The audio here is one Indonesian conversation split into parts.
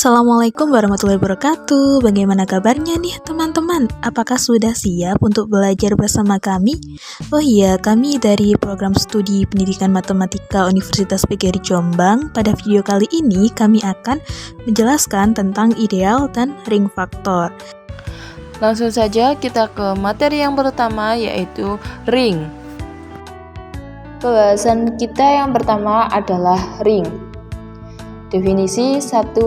Assalamualaikum warahmatullahi wabarakatuh. Bagaimana kabarnya nih teman-teman? Apakah sudah siap untuk belajar bersama kami? Oh iya, kami dari Program Studi Pendidikan Matematika Universitas PGRI Jombang. Pada video kali ini kami akan menjelaskan tentang ideal dan ring faktor. Langsung saja kita ke materi yang pertama, yaitu ring. Pembahasan kita yang pertama adalah ring. Definisi 1.1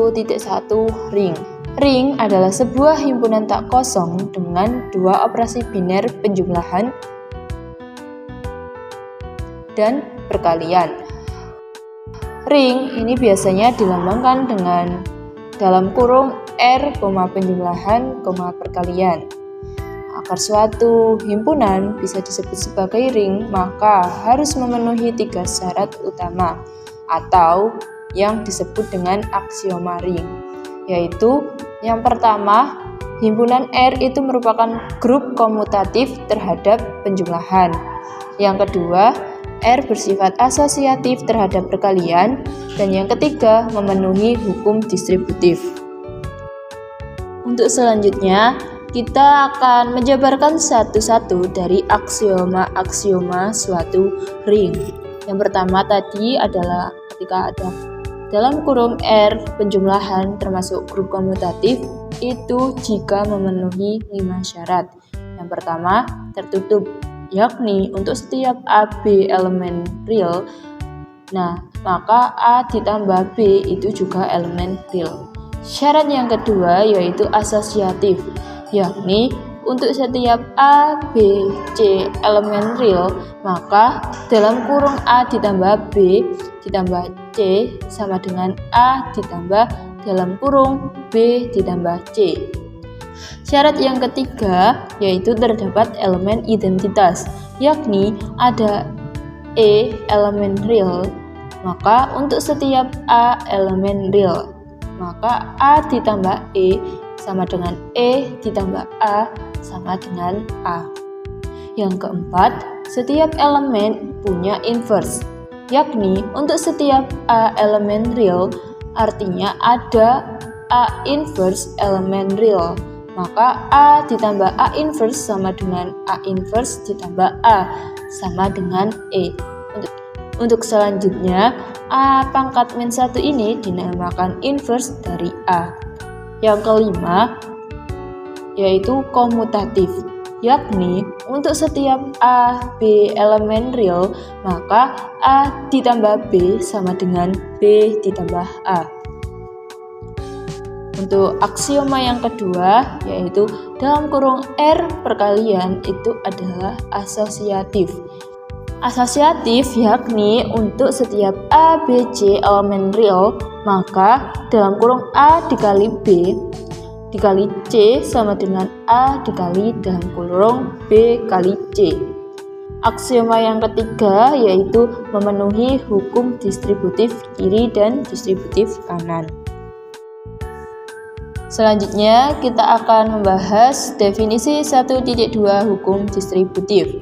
ring. Ring adalah sebuah himpunan tak kosong dengan dua operasi biner penjumlahan dan perkalian. Ring ini biasanya dilambangkan dengan dalam kurung R, penjumlahan, perkalian. Agar suatu himpunan bisa disebut sebagai ring, maka harus memenuhi 3 syarat utama atau yang disebut dengan aksioma ring, yaitu yang pertama, himpunan R itu merupakan grup komutatif terhadap penjumlahan. Yang kedua, R bersifat asosiatif terhadap perkalian, dan yang ketiga, memenuhi hukum distributif. Untuk selanjutnya, kita akan menjabarkan satu-satu dari aksioma-aksioma suatu ring. Yang pertama tadi adalah ketika ada dalam kurung R penjumlahan termasuk grup komutatif itu jika memenuhi 5 syarat. Yang pertama, tertutup, yakni untuk setiap AB elemen real, maka A ditambah B itu juga elemen real. Syarat yang kedua yaitu asosiatif, yakni untuk setiap A, B, C elemen real, maka dalam kurung A ditambah B ditambah C sama dengan A ditambah dalam kurung B ditambah C. Syarat yang ketiga yaitu terdapat elemen identitas, yakni ada E elemen real, maka untuk setiap A elemen real, maka A ditambah E sama dengan E ditambah A sama dengan A. Yang keempat, setiap elemen punya inverse, yakni untuk setiap A elemen real, artinya ada A inverse elemen real, maka A ditambah A inverse sama dengan A inverse ditambah A sama dengan E. Untuk selanjutnya, A pangkat min 1 ini dinamakan inverse dari A. Yang kelima, yaitu komutatif, yakni untuk setiap A, B elemen real, maka A ditambah B sama dengan B ditambah A. Untuk aksioma yang kedua, yaitu dalam kurung R perkalian itu adalah asosiatif. Asosiatif yakni untuk setiap A, B, C elemen real, maka dalam kurung A dikali B dikali C sama dengan A dikali dalam kurung B kali C. Aksioma yang ketiga yaitu memenuhi hukum distributif kiri dan distributif kanan. Selanjutnya kita akan membahas definisi 1.2 hukum distributif.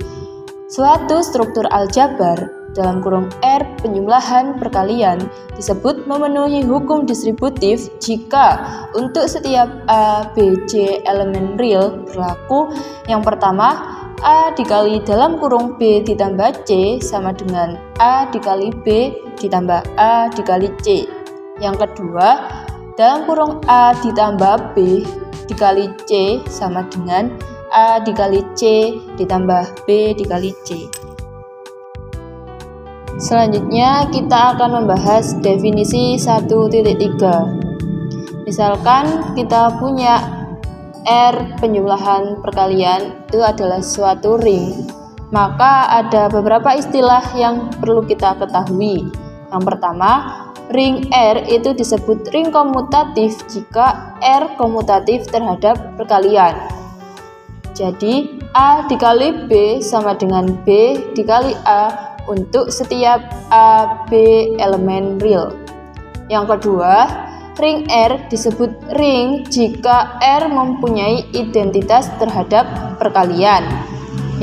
Suatu struktur aljabar dalam kurung R penjumlahan perkalian disebut memenuhi hukum distributif jika untuk setiap A, B, C elemen real berlaku yang pertama, A dikali dalam kurung B ditambah C sama dengan A dikali B ditambah A dikali C. Yang kedua, dalam kurung A ditambah B dikali C sama dengan A dikali C ditambah B dikali C. Selanjutnya kita akan membahas definisi 1.3. Misalkan kita punya R penjumlahan perkalian itu adalah suatu ring, maka ada beberapa istilah yang perlu kita ketahui. Yang pertama, ring R itu disebut ring komutatif jika R komutatif terhadap perkalian. Jadi A dikali B sama dengan B dikali A untuk setiap A, B elemen real. Yang kedua, ring R disebut ring jika R mempunyai identitas terhadap perkalian.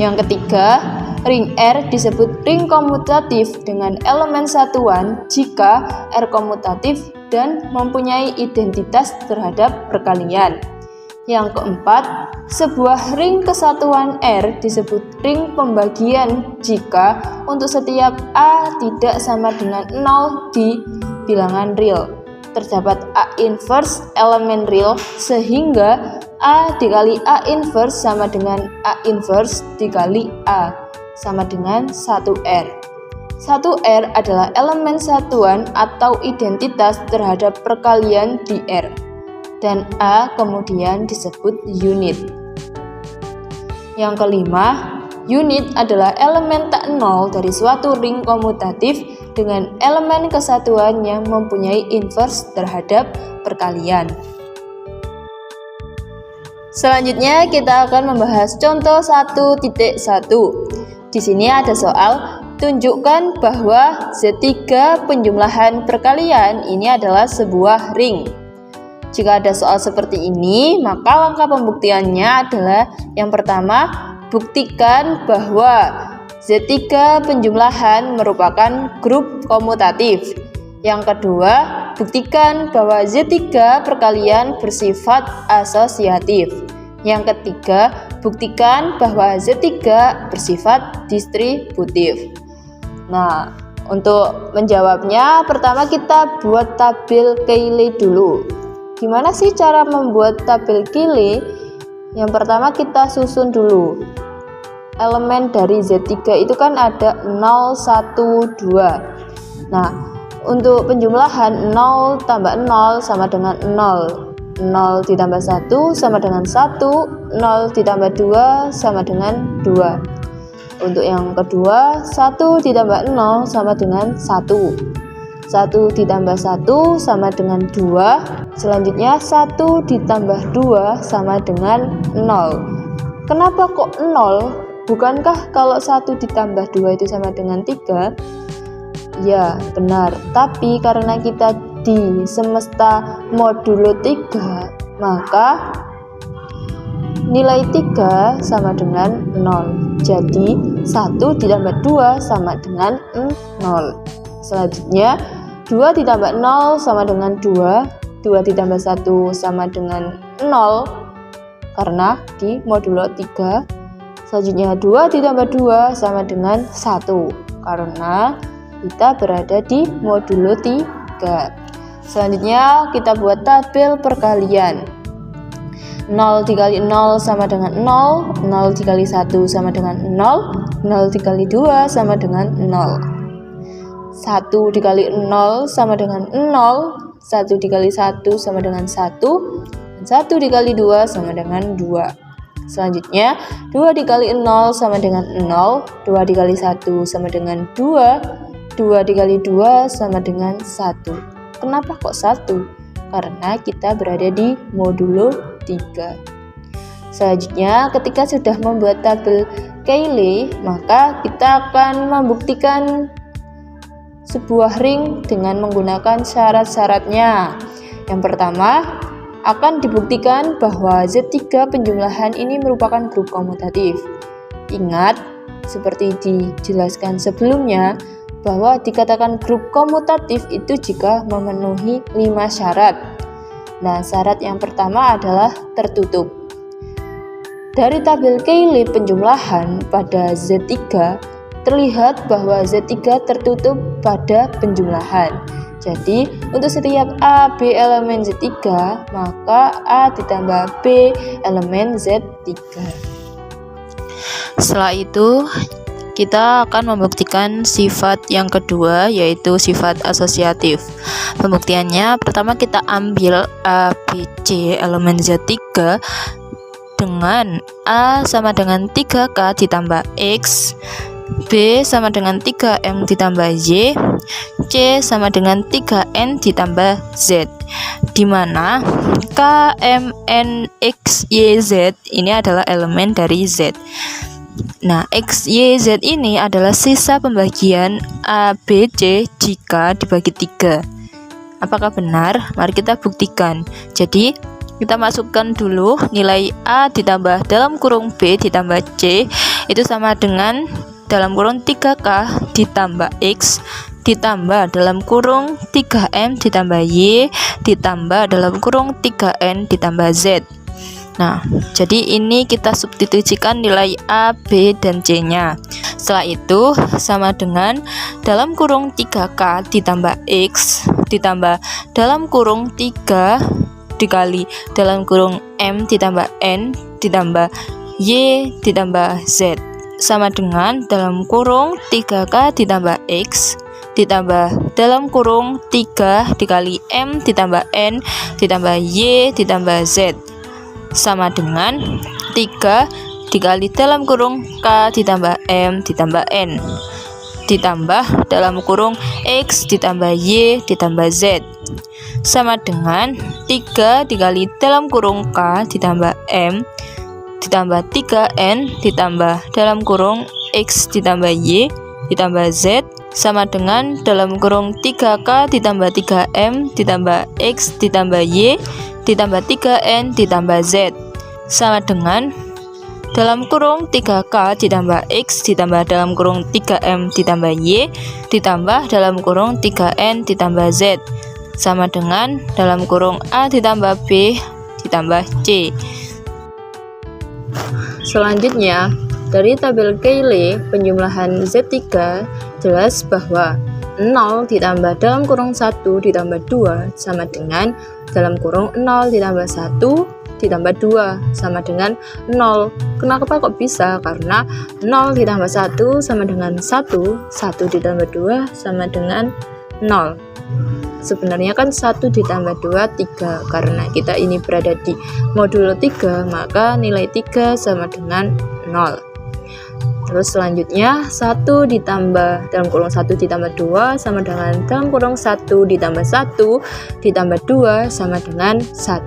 Yang ketiga, ring R disebut ring komutatif dengan elemen satuan jika R komutatif dan mempunyai identitas terhadap perkalian. Yang keempat, sebuah ring kesatuan R disebut ring pembagian jika untuk setiap A tidak sama dengan 0 di bilangan real terdapat A inverse elemen real, sehingga A dikali A inverse sama dengan A inverse dikali A sama dengan 1R. 1R adalah elemen satuan atau identitas terhadap perkalian di R, dan A kemudian disebut unit. Yang kelima, unit adalah elemen tak nol dari suatu ring komutatif dengan elemen kesatuan yang mempunyai inverse terhadap perkalian. Selanjutnya kita akan membahas contoh 1.1. Di sini ada soal, tunjukkan bahwa Z3 penjumlahan perkalian ini adalah sebuah ring. Jika ada soal seperti ini, maka langkah pembuktiannya adalah yang pertama, buktikan bahwa Z3 penjumlahan merupakan grup komutatif. Yang kedua, buktikan bahwa Z3 perkalian bersifat asosiatif. Yang ketiga, buktikan bahwa Z3 bersifat distributif. Nah, untuk menjawabnya, pertama kita buat tabel Cayley dulu. Gimana sih cara membuat tabel Cayley? Yang pertama kita susun dulu. Elemen dari Z3 itu kan ada 0, 1, 2. Nah, untuk penjumlahan 0 tambah 0 sama dengan 0. 0 ditambah 1 sama dengan 1, 0 ditambah 2 sama dengan 2. Untuk yang kedua, 1 ditambah 0 sama dengan 1. 1 ditambah 1 sama dengan 2. Selanjutnya 1 ditambah 2 sama dengan 0. Kenapa kok 0? Bukankah kalau 1 ditambah 2 itu sama dengan 3? Ya, benar. Tapi karena kita di semesta modulo 3, maka nilai 3 sama dengan 0. Jadi 1 ditambah 2 sama dengan 0. Selanjutnya 2 ditambah 0 sama dengan 2. 2 ditambah 1 sama dengan 0 karena di modulo 3. Selanjutnya 2 ditambah 2 sama dengan 1 karena kita berada di modulo 3. Selanjutnya kita buat tabel perkalian. 0 dikali 0 sama dengan 0, 0 dikali 1 sama dengan 0, 0 dikali 2 sama dengan 0. 1 dikali 0 sama dengan 0, 1 dikali 1 sama dengan 1, dan 1 dikali 2 sama dengan 2. Selanjutnya 2 dikali 0 sama dengan 0, 2 dikali 1 sama dengan 2, 2 dikali 2 sama dengan 1. Kenapa kok 1? Karena kita berada di modulo 3. Selanjutnya, ketika sudah membuat tabel Cayley, maka kita akan membuktikan sebuah ring dengan menggunakan syarat-syaratnya. Yang pertama, akan dibuktikan bahwa Z3 penjumlahan ini merupakan grup komutatif. Ingat, seperti dijelaskan sebelumnya, bahwa dikatakan grup komutatif itu jika memenuhi 5 syarat. Nah, syarat yang pertama adalah tertutup. Dari tabel Cayley penjumlahan pada Z3, terlihat bahwa Z3 tertutup pada penjumlahan. Jadi, untuk setiap A, B elemen Z3, maka A ditambah B elemen Z3. Setelah itu, kita akan membuktikan sifat yang kedua, yaitu sifat asosiatif. Pembuktiannya, pertama kita ambil A, B, C elemen Z3 dengan A sama dengan 3K ditambah X, B sama dengan 3M ditambah Y, C sama dengan 3N ditambah Z, di mana K, M, N, X, Y, Z ini adalah elemen dari Z. Nah, X, Y, Z ini adalah sisa pembagian A, B, C jika dibagi 3. Apakah benar? Mari kita buktikan. Jadi, kita masukkan dulu nilai A ditambah dalam kurung B ditambah C itu sama dengan dalam kurung 3K ditambah X ditambah dalam kurung 3M ditambah Y ditambah dalam kurung 3N ditambah Z. Nah, jadi ini kita substitusikan nilai A, B, dan C-nya. Setelah itu sama dengan dalam kurung 3K ditambah X ditambah dalam kurung 3 dikali dalam kurung M ditambah N ditambah Y ditambah Z sama dengan dalam kurung 3K ditambah X ditambah dalam kurung 3 dikali M ditambah N ditambah Y ditambah Z sama dengan 3 dikali dalam kurung K ditambah M ditambah N ditambah dalam kurung X ditambah Y ditambah Z sama dengan 3 dikali dalam kurung K ditambah M ditambah 3N ditambah dalam kurung X ditambah Y ditambah Z sama dengan dalam kurung 3K ditambah 3M ditambah X ditambah Y ditambah 3N ditambah Z sama dengan dalam kurung 3K ditambah X ditambah dalam kurung 3M ditambah Y ditambah dalam kurung 3N ditambah Z sama dengan dalam kurung A ditambah B ditambah C. Selanjutnya, dari tabel Cayley penjumlahan Z3 jelas bahwa 0 ditambah dalam kurung 1 ditambah 2 sama dengan dalam kurung 0 ditambah 1 ditambah 2 sama dengan 0. Kenapa kok bisa? Karena 0 ditambah 1 sama dengan 1, 1 ditambah 2 sama dengan 0. Sebenarnya kan 1 ditambah 2, 3. Karena kita ini berada di modulo 3, maka nilai 3 sama dengan 0. Terus selanjutnya 1 ditambah dalam kurung 1 ditambah 2 sama dengan dalam kurung 1 ditambah 1 ditambah 2 sama dengan 1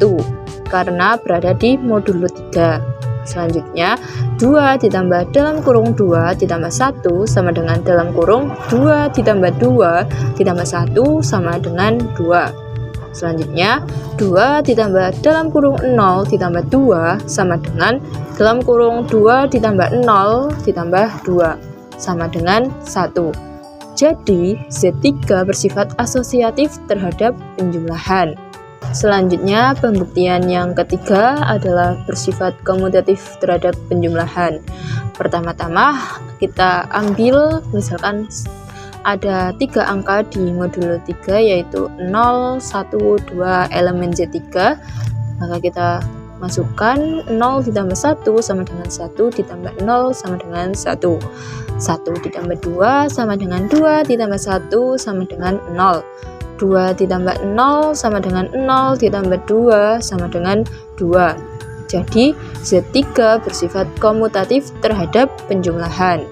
karena berada di modulo 3. Selanjutnya 2 ditambah dalam kurung 2 ditambah 1 sama dengan dalam kurung 2 ditambah 2 ditambah 1 sama dengan 2. Selanjutnya 2 ditambah dalam kurung 0 ditambah 2 sama dengan dalam kurung 2 ditambah 0 ditambah 2 sama dengan 1. Jadi Z3 bersifat asosiatif terhadap penjumlahan. Selanjutnya pembuktian yang ketiga adalah bersifat komutatif terhadap penjumlahan. Pertama-tama kita ambil misalkan ada 3 angka di modulo 3 yaitu 0, 1, 2 elemen Z3, maka kita masukkan 0 ditambah 1 sama dengan 1 ditambah 0 sama dengan 1, 1 ditambah 2 sama dengan 2 ditambah 1 sama dengan 0, 2 ditambah 0 sama dengan 0 ditambah 2 sama dengan 2. Jadi Z3 bersifat komutatif terhadap penjumlahan.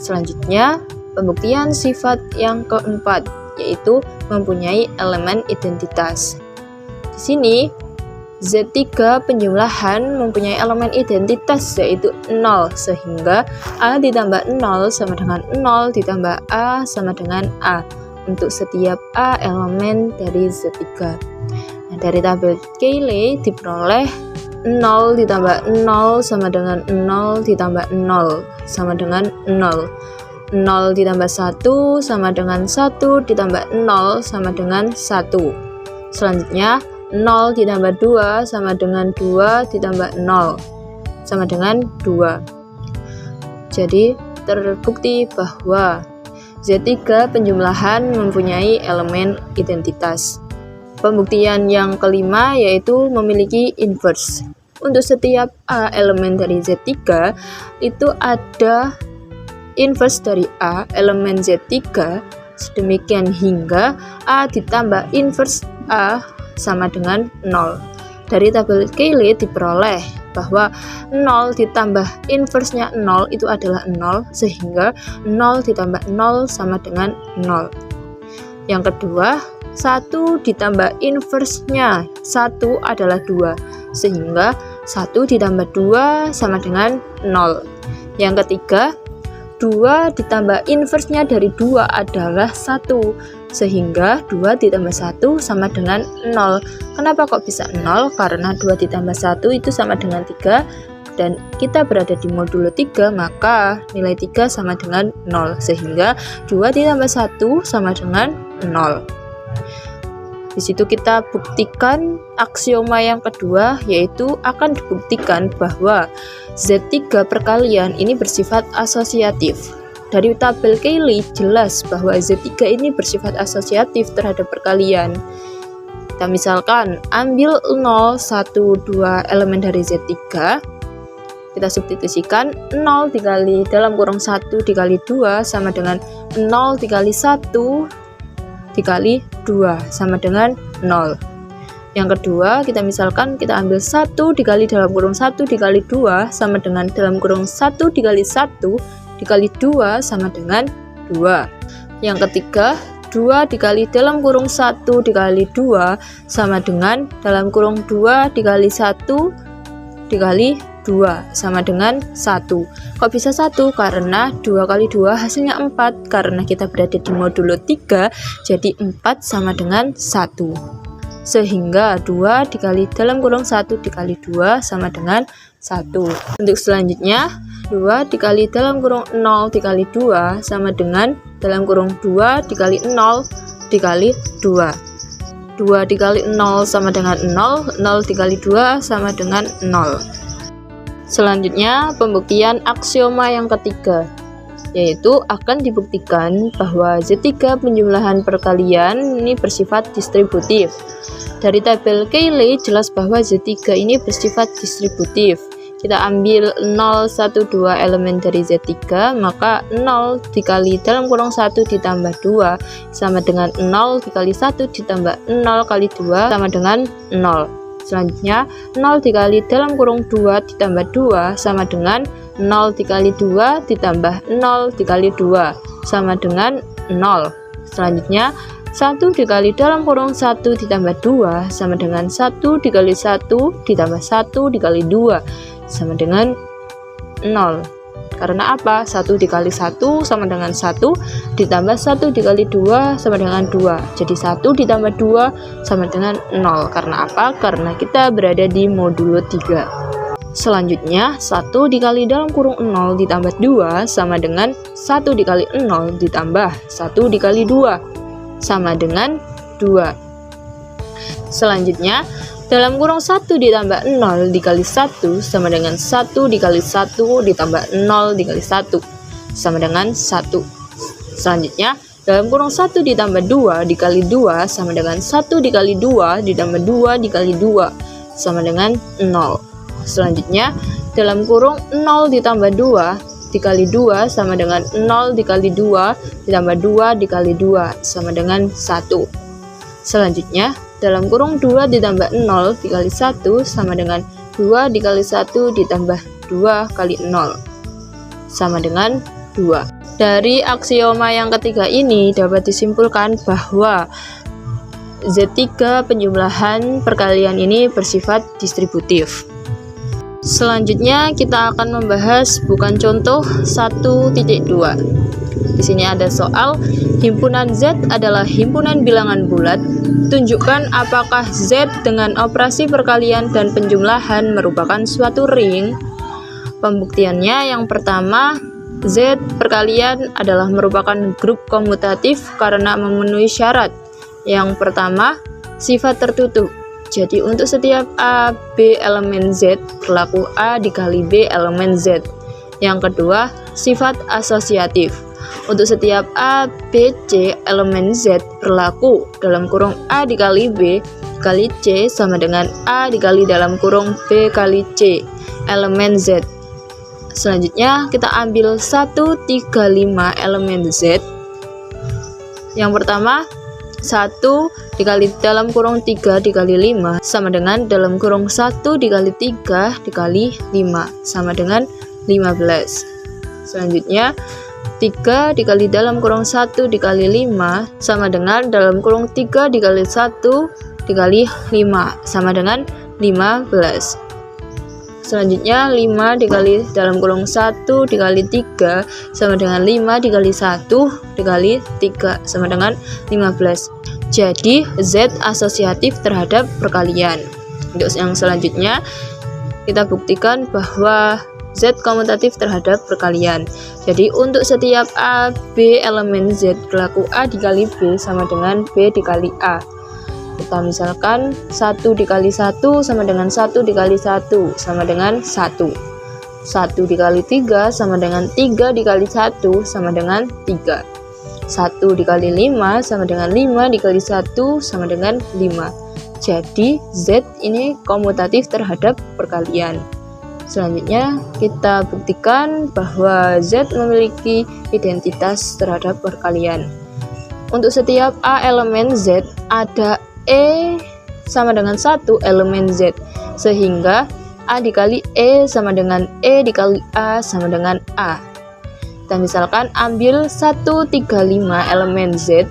Selanjutnya pembuktian sifat yang keempat yaitu mempunyai elemen identitas. Di sini Z3 penjumlahan mempunyai elemen identitas yaitu 0 sehingga A ditambah 0 sama dengan 0 ditambah A sama dengan A untuk setiap A elemen dari Z3. Nah, dari tabel Cayley diperoleh 0 ditambah 0 sama dengan 0 ditambah 0 sama dengan 0. 0 ditambah 1 sama dengan 1 ditambah 0 sama dengan 1. Selanjutnya 0 ditambah 2 sama dengan 2 ditambah 0 sama dengan 2. Jadi terbukti bahwa Z3 penjumlahan mempunyai elemen identitas. Pembuktian yang kelima yaitu memiliki inverse. Untuk setiap A elemen dari Z3 itu ada inverse dari A elemen Z3 sedemikian hingga A ditambah inverse A sama dengan 0. Dari tabel Cayley diperoleh bahwa 0 ditambah inverse-nya 0 itu adalah 0 sehingga 0 ditambah 0 sama dengan 0. Yang kedua, 1 ditambah inverse-nya 1 adalah 2 sehingga 1 ditambah 2 sama dengan 0. Yang ketiga, 2 ditambah inverse-nya dari 2 adalah 1 sehingga 2 ditambah 1 sama dengan 0. Kenapa kok bisa 0? Karena 2 ditambah 1 itu sama dengan 3. dan kita berada di modulo 3, maka nilai 3 sama dengan 0, sehingga 2 ditambah 1 sama dengan 0. Di situ kita buktikan aksioma yang kedua, yaitu akan dibuktikan bahwa Z3 perkalian ini bersifat asosiatif. Dari tabel Cayley jelas bahwa Z3 ini bersifat asosiatif terhadap perkalian. Kita misalkan ambil 0, 1, 2 elemen dari Z3, kita substitusikan 0 dikali dalam kurung 1 dikali 2 sama dengan 0 dikali 1 dikali 2 sama dengan 0. Yang kedua, kita misalkan kita ambil 1 dikali dalam kurung 1 dikali 2 sama dengan dalam kurung 1 dikali 1 dikali 2 sama dengan 2. Yang ketiga, 2 dikali dalam kurung 1 dikali 2 sama dengan dalam kurung 2 dikali 1 dikali 2 sama dengan 1. Kok bisa 1? Karena 2 kali 2 hasilnya 4. Karena kita berada di modulo 3, jadi 4 sama dengan 1. Sehingga 2 dikali dalam kurung 1 dikali 2 sama dengan 1. Untuk selanjutnya, 2 dikali dalam kurung 0 dikali 2 sama dengan dalam kurung 2 dikali 0 dikali 2. 2 dikali 0 sama dengan 0, 0 dikali 2 sama dengan 0. Selanjutnya, pembuktian aksioma yang ketiga, yaitu akan dibuktikan bahwa Z3 penjumlahan perkalian ini bersifat distributif. Dari tabel Cayley jelas bahwa Z3 ini bersifat distributif. Kita ambil 0, 1, 2 elemen dari Z3, maka 0 dikali dalam kurung 1 ditambah 2 sama dengan 0 dikali 1 ditambah 0 kali 2 sama dengan 0. Selanjutnya, 0 dikali dalam kurung 2 ditambah 2 sama dengan 0 dikali 2 ditambah 0 dikali 2 sama dengan 0. Selanjutnya, 1 dikali dalam kurung 1 ditambah 2 sama dengan 1 dikali 1 ditambah 1 dikali 2 sama dengan 0. Karena apa? 1 dikali 1 sama dengan 1 ditambah 1 dikali 2 sama dengan 2. Jadi 1 ditambah 2 sama dengan 0. Karena apa? Karena kita berada di modulo 3. Selanjutnya, 1 dikali dalam kurung 0 ditambah 2 sama dengan 1 dikali 0 ditambah 1 dikali 2 sama dengan 2. Selanjutnya, dalam kurung 1 ditambah 0 dikali 1 sama dengan 1 dikali 1 ditambah 0 dikali 1 sama dengan 1. Selanjutnya, dalam kurung 1 ditambah 2 dikali 2 sama dengan 1 dikali 2 ditambah 2 dikali 2 sama dengan 0. Selanjutnya, dalam kurung 0 ditambah 2 dikali 2 sama dengan 0 dikali 2 ditambah 2 dikali 2 sama dengan 1. Selanjutnya, dalam kurung 2 ditambah 0 dikali 1 sama dengan 2 dikali 1 ditambah 2 kali 0 sama dengan 2. Dari aksioma yang ketiga ini dapat disimpulkan bahwa Z3 penjumlahan perkalian ini bersifat distributif. Selanjutnya kita akan membahas bukan contoh 1.2. Di sini ada soal, himpunan Z adalah himpunan bilangan bulat. Tunjukkan apakah Z dengan operasi perkalian dan penjumlahan merupakan suatu ring. Pembuktiannya yang pertama, Z perkalian adalah merupakan grup komutatif karena memenuhi syarat. Yang pertama, sifat tertutup. Jadi untuk setiap A, B elemen Z berlaku A dikali B elemen Z. Yang kedua, sifat asosiatif. Untuk setiap A, B, C elemen Z berlaku dalam kurung A dikali B kali C sama dengan A dikali dalam kurung B kali C elemen Z. Selanjutnya kita ambil 1, 3, 5 elemen Z. Yang pertama, 1 dikali dalam kurung 3 dikali 5 sama dengan dalam kurung 1 dikali 3 dikali 5 sama dengan 15. Selanjutnya, 3 dikali dalam kurung 1 dikali 5 sama dengan dalam kurung 3 dikali 1 dikali 5 sama dengan 15. Selanjutnya, 5 dikali dalam kurung 1 dikali 3 sama dengan 5 dikali 1 dikali 3 sama dengan 15. Jadi Z asosiatif terhadap perkalian. Untuk yang selanjutnya, kita buktikan bahwa Z komutatif terhadap perkalian. Jadi untuk setiap A, B elemen Z, berlaku A dikali B sama dengan B dikali A. Kita misalkan 1 dikali 1 sama dengan 1 dikali 1 sama dengan 1. 1 dikali 3 sama dengan 3 dikali 1 sama dengan 3. 1 dikali 5 sama dengan 5 dikali 1 sama dengan 5. Jadi Z ini komutatif terhadap perkalian. Selanjutnya kita buktikan bahwa Z memiliki identitas terhadap perkalian. Untuk setiap A elemen Z ada E sama dengan 1 elemen Z, sehingga A dikali E sama dengan E dikali A sama dengan A. Kita misalkan ambil 135 elemen Z,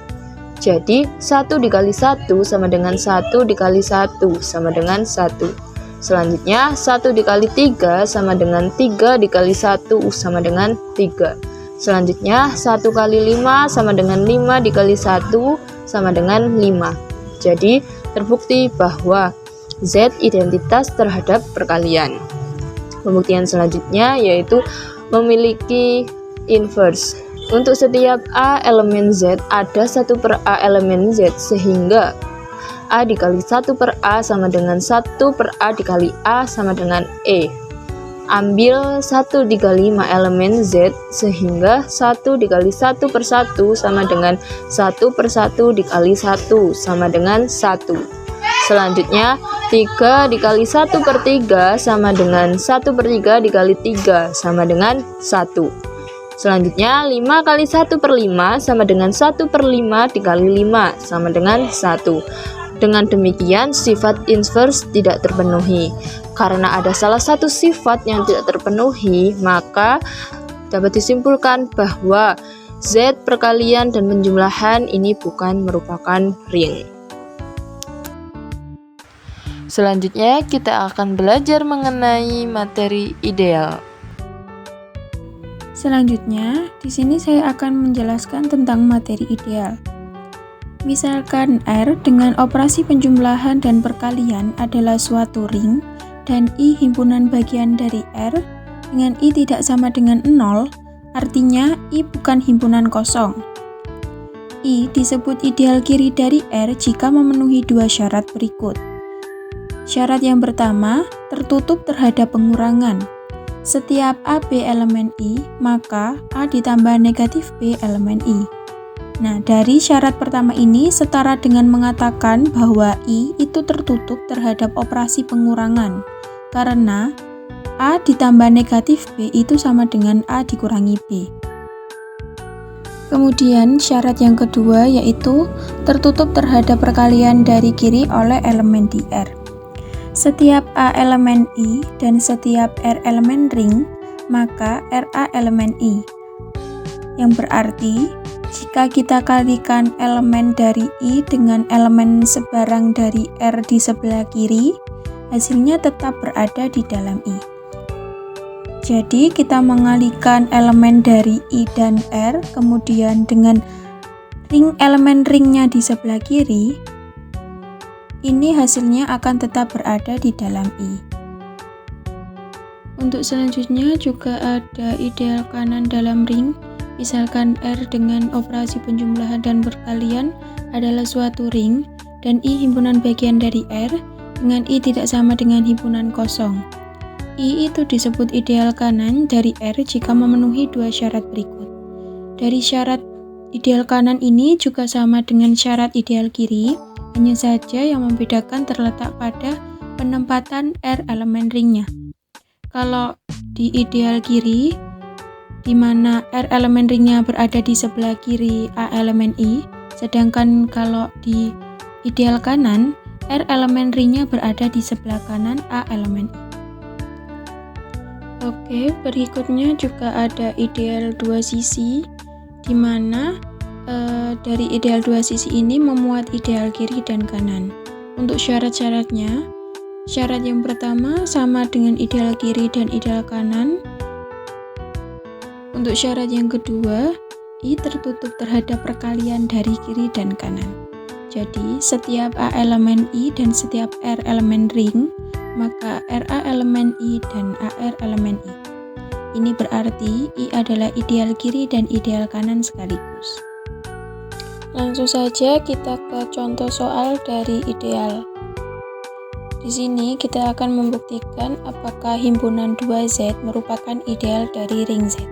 jadi 1 dikali 1 sama dengan 1 dikali 1 sama dengan 1. Selanjutnya 1 dikali 3 sama dengan 3 dikali 1 sama dengan 3. Selanjutnya 1 kali 5 sama dengan 5 dikali 1 sama dengan 5. Jadi terbukti bahwa Z identitas terhadap perkalian. Pembuktian selanjutnya yaitu memiliki inverse. Untuk setiap A elemen Z ada 1 per A elemen Z, sehingga A dikali 1 per A sama dengan 1 per A dikali A sama dengan E. Ambil 1 dikali 5 elemen Z, sehingga 1 dikali 1 per 1 sama dengan 1 per 1 dikali 1 sama dengan 1. Selanjutnya 3 dikali 1 per 3 sama dengan 1 per 3 dikali 3 sama dengan 1. Selanjutnya 5 kali 1 per 5 sama dengan 1 per 5 dikali 5 sama dengan 1. Dengan demikian, sifat inverse tidak terpenuhi. Karena ada salah satu sifat yang tidak terpenuhi, maka dapat disimpulkan bahwa Z perkalian dan penjumlahan ini bukan merupakan ring. Selanjutnya, kita akan belajar mengenai materi ideal. Selanjutnya, di sini saya akan menjelaskan tentang materi ideal. Misalkan R dengan operasi penjumlahan dan perkalian adalah suatu ring dan I himpunan bagian dari R dengan I tidak sama dengan 0, artinya I bukan himpunan kosong. I disebut ideal kiri dari R jika memenuhi dua syarat berikut. Syarat yang pertama, tertutup terhadap pengurangan. Setiap AB elemen I, maka A ditambah negatif B elemen I. Nah, dari syarat pertama ini setara dengan mengatakan bahwa I itu tertutup terhadap operasi pengurangan, karena A ditambah negatif B itu sama dengan A dikurangi B. Kemudian syarat yang kedua yaitu tertutup terhadap perkalian dari kiri oleh elemen di R. Setiap A elemen I dan setiap R elemen ring, maka RA elemen I. Yang berarti jika kita kalikan elemen dari I dengan elemen sebarang dari R di sebelah kiri, hasilnya tetap berada di dalam I. Jadi kita mengalikan elemen dari I dan R, kemudian dengan elemen ringnya di sebelah kiri, ini hasilnya akan tetap berada di dalam I. Untuk selanjutnya juga ada ideal kanan dalam ring. Misalkan R dengan operasi penjumlahan dan perkalian adalah suatu ring dan I himpunan bagian dari R dengan I tidak sama dengan himpunan kosong. I itu disebut ideal kanan dari R jika memenuhi dua syarat berikut. Dari syarat ideal kanan ini juga sama dengan syarat ideal kiri, hanya saja yang membedakan terletak pada penempatan R elemen ringnya. Kalau di ideal kiri, di mana R elemen ringnya berada di sebelah kiri A elemen I, sedangkan kalau di ideal kanan, R elemen ringnya berada di sebelah kanan A elemen I. Oke, berikutnya juga ada ideal dua sisi, di mana dari ideal dua sisi ini memuat ideal kiri dan kanan. Untuk syarat-syaratnya, syarat yang pertama sama dengan ideal kiri dan ideal kanan. Untuk syarat yang kedua, I tertutup terhadap perkalian dari kiri dan kanan. Jadi, setiap A elemen I dan setiap R elemen ring, maka RA elemen I dan AR elemen I. Ini berarti I adalah ideal kiri dan ideal kanan sekaligus. Langsung saja kita ke contoh soal dari ideal. Di sini kita akan membuktikan apakah himpunan 2Z merupakan ideal dari ring Z.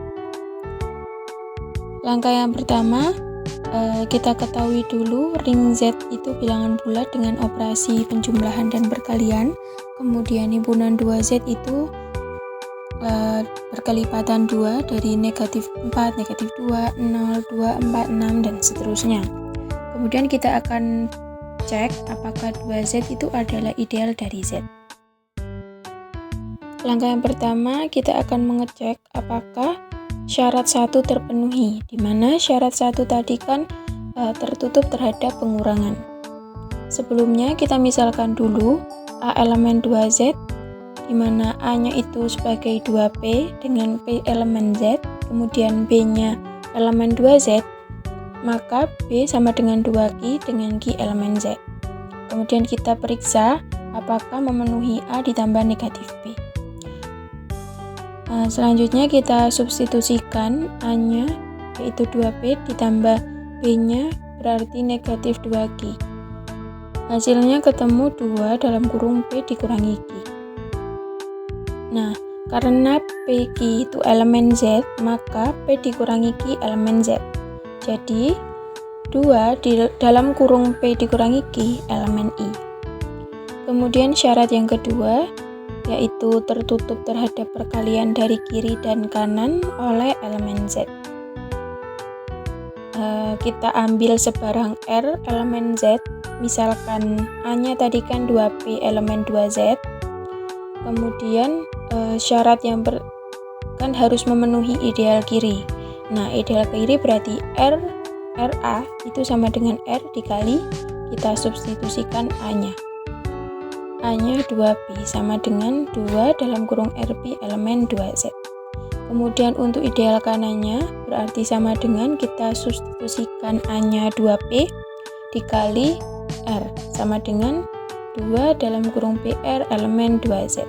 Langkah yang pertama, kita ketahui dulu ring Z itu bilangan bulat dengan operasi penjumlahan dan perkalian. Kemudian himpunan 2Z itu berkelipatan 2 dari negatif 4, negatif 2, 0, 2, 4, 6, dan seterusnya. Kemudian kita akan cek apakah 2Z itu adalah ideal dari Z. Langkah yang pertama, kita akan mengecek apakah syarat 1 terpenuhi, di mana syarat 1 tadi kan tertutup terhadap pengurangan. Sebelumnya kita misalkan dulu A elemen 2Z, di mana A-nya itu sebagai 2P dengan P elemen Z, kemudian B-nya elemen 2Z, maka B sama dengan 2Q dengan Q elemen Z. Kemudian kita periksa apakah memenuhi A ditambah negatif B. Selanjutnya kita substitusikan A-nya yaitu 2P ditambah B-nya berarti negatif 2Q. Hasilnya ketemu 2 dalam kurung P dikurangi Q. Nah, karena PQ itu elemen Z, maka P dikurangi Q elemen Z. Jadi, 2 di dalam kurung P dikurangi Q elemen I. Kemudian syarat yang kedua, yaitu tertutup terhadap perkalian dari kiri dan kanan oleh elemen Z. Kita ambil sebarang R elemen Z, misalkan A-nya tadi kan 2P elemen 2Z. Kemudian syarat yang kan harus memenuhi ideal kiri. Nah, ideal kiri berarti RA itu sama dengan R dikali kita substitusikan A-nya. A-nya 2P sama dengan 2 dalam kurung RP elemen 2Z. Kemudian untuk ideal kanannya berarti sama dengan kita substitusikan A-nya 2P dikali R sama dengan 2 dalam kurung PR elemen 2Z.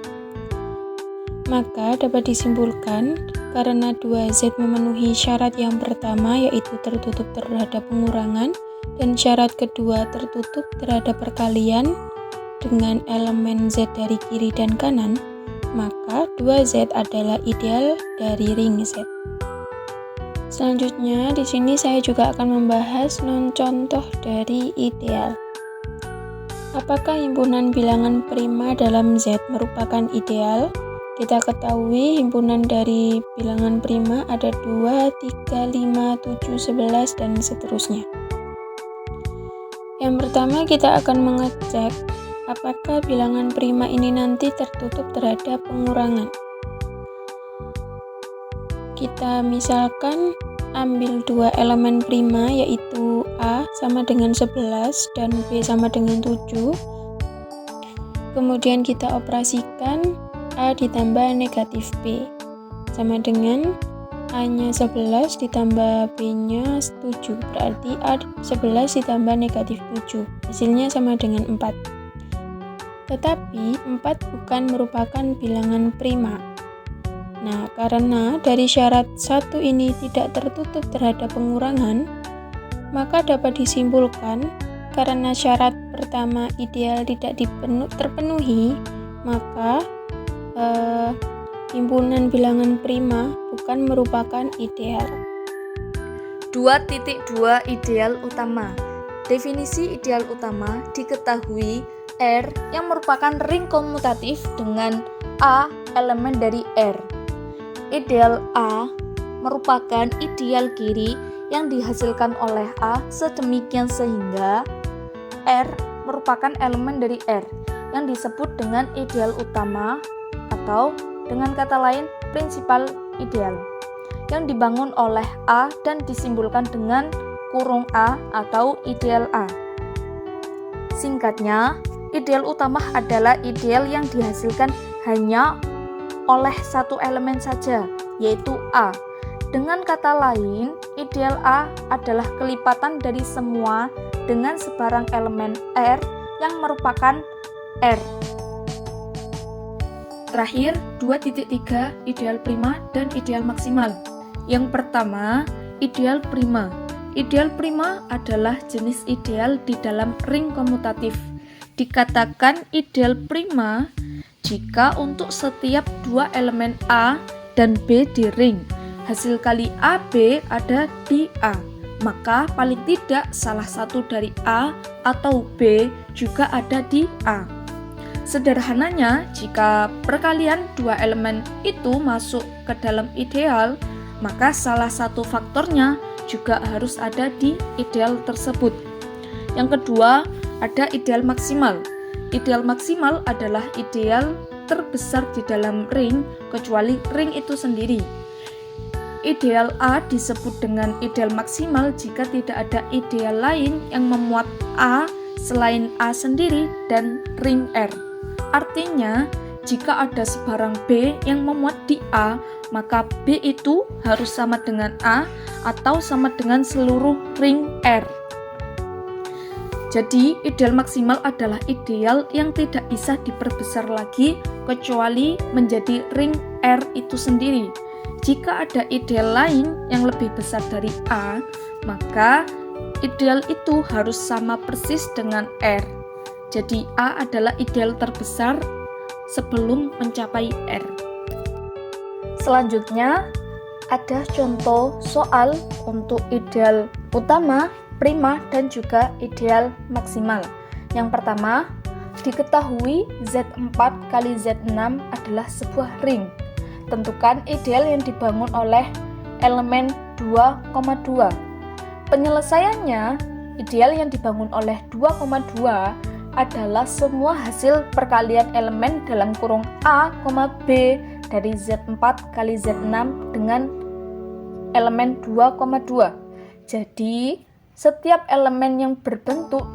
Maka dapat disimpulkan karena 2Z memenuhi syarat yang pertama yaitu tertutup terhadap pengurangan dan syarat kedua tertutup terhadap perkalian dengan elemen Z dari kiri dan kanan, maka 2Z adalah ideal dari ring Z. Selanjutnya di sini saya juga akan membahas contoh dari ideal. Apakah himpunan bilangan prima dalam Z merupakan ideal? Kita ketahui himpunan dari bilangan prima ada 2, 3, 5, 7, 11, dan seterusnya. Yang pertama kita akan mengecek apakah bilangan prima ini nanti tertutup terhadap pengurangan. Kita misalkan ambil 2 elemen prima yaitu A sama dengan 11 dan B sama dengan 7. Kemudian kita operasikan A ditambah negatif B sama dengan A-nya 11 ditambah B-nya 7, berarti A 11 ditambah negatif 7, hasilnya sama dengan 4. Tetapi 4 bukan merupakan bilangan prima. Nah, karena dari syarat 1 ini tidak tertutup terhadap pengurangan, maka dapat disimpulkan karena syarat pertama ideal tidak terpenuhi, maka himpunan bilangan prima bukan merupakan ideal. 2.2 Ideal utama. Definisi ideal utama diketahui R yang merupakan ring komutatif dengan A elemen dari R. Ideal A merupakan ideal kiri yang dihasilkan oleh A sedemikian sehingga R merupakan elemen dari R yang disebut dengan ideal utama atau dengan kata lain prinsipal ideal yang dibangun oleh A dan disimpulkan dengan kurung A atau ideal A. Singkatnya, ideal utama adalah ideal yang dihasilkan hanya oleh satu elemen saja, yaitu A. Dengan kata lain, ideal A adalah kelipatan dari semua dengan sebarang elemen R yang merupakan R. terakhir, 2.3 ideal prima dan ideal maksimal. Yang pertama, ideal prima. Ideal prima adalah jenis ideal di dalam ring komutatif. Dikatakan ideal prima jika untuk setiap dua elemen A dan B di ring, hasil kali AB ada di A, maka paling tidak salah satu dari A atau B juga ada di A. Sederhananya, jika perkalian dua elemen itu masuk ke dalam ideal, maka salah satu faktornya juga harus ada di ideal tersebut. Yang kedua, ada ideal maksimal. Ideal maksimal adalah ideal terbesar di dalam ring, kecuali ring itu sendiri. Ideal A disebut dengan ideal maksimal jika tidak ada ideal lain yang memuat A selain A sendiri dan ring R. Artinya, jika ada sebarang B yang memuat di A, maka B itu harus sama dengan A atau sama dengan seluruh ring R. Jadi, ideal maksimal adalah ideal yang tidak bisa diperbesar lagi kecuali menjadi ring R itu sendiri. Jika ada ideal lain yang lebih besar dari A, maka ideal itu harus sama persis dengan R. Jadi, A adalah ideal terbesar sebelum mencapai R. Selanjutnya, ada contoh soal untuk ideal utama, prima, dan juga ideal maksimal. Yang pertama, diketahui Z4 kali Z6 adalah sebuah ring. Tentukan ideal yang dibangun oleh elemen 2,2. Penyelesaiannya, ideal yang dibangun oleh 2,2 adalah semua hasil perkalian elemen dalam kurung A, B dari Z4 kali Z6 dengan elemen 2,2. Jadi, setiap elemen yang berbentuk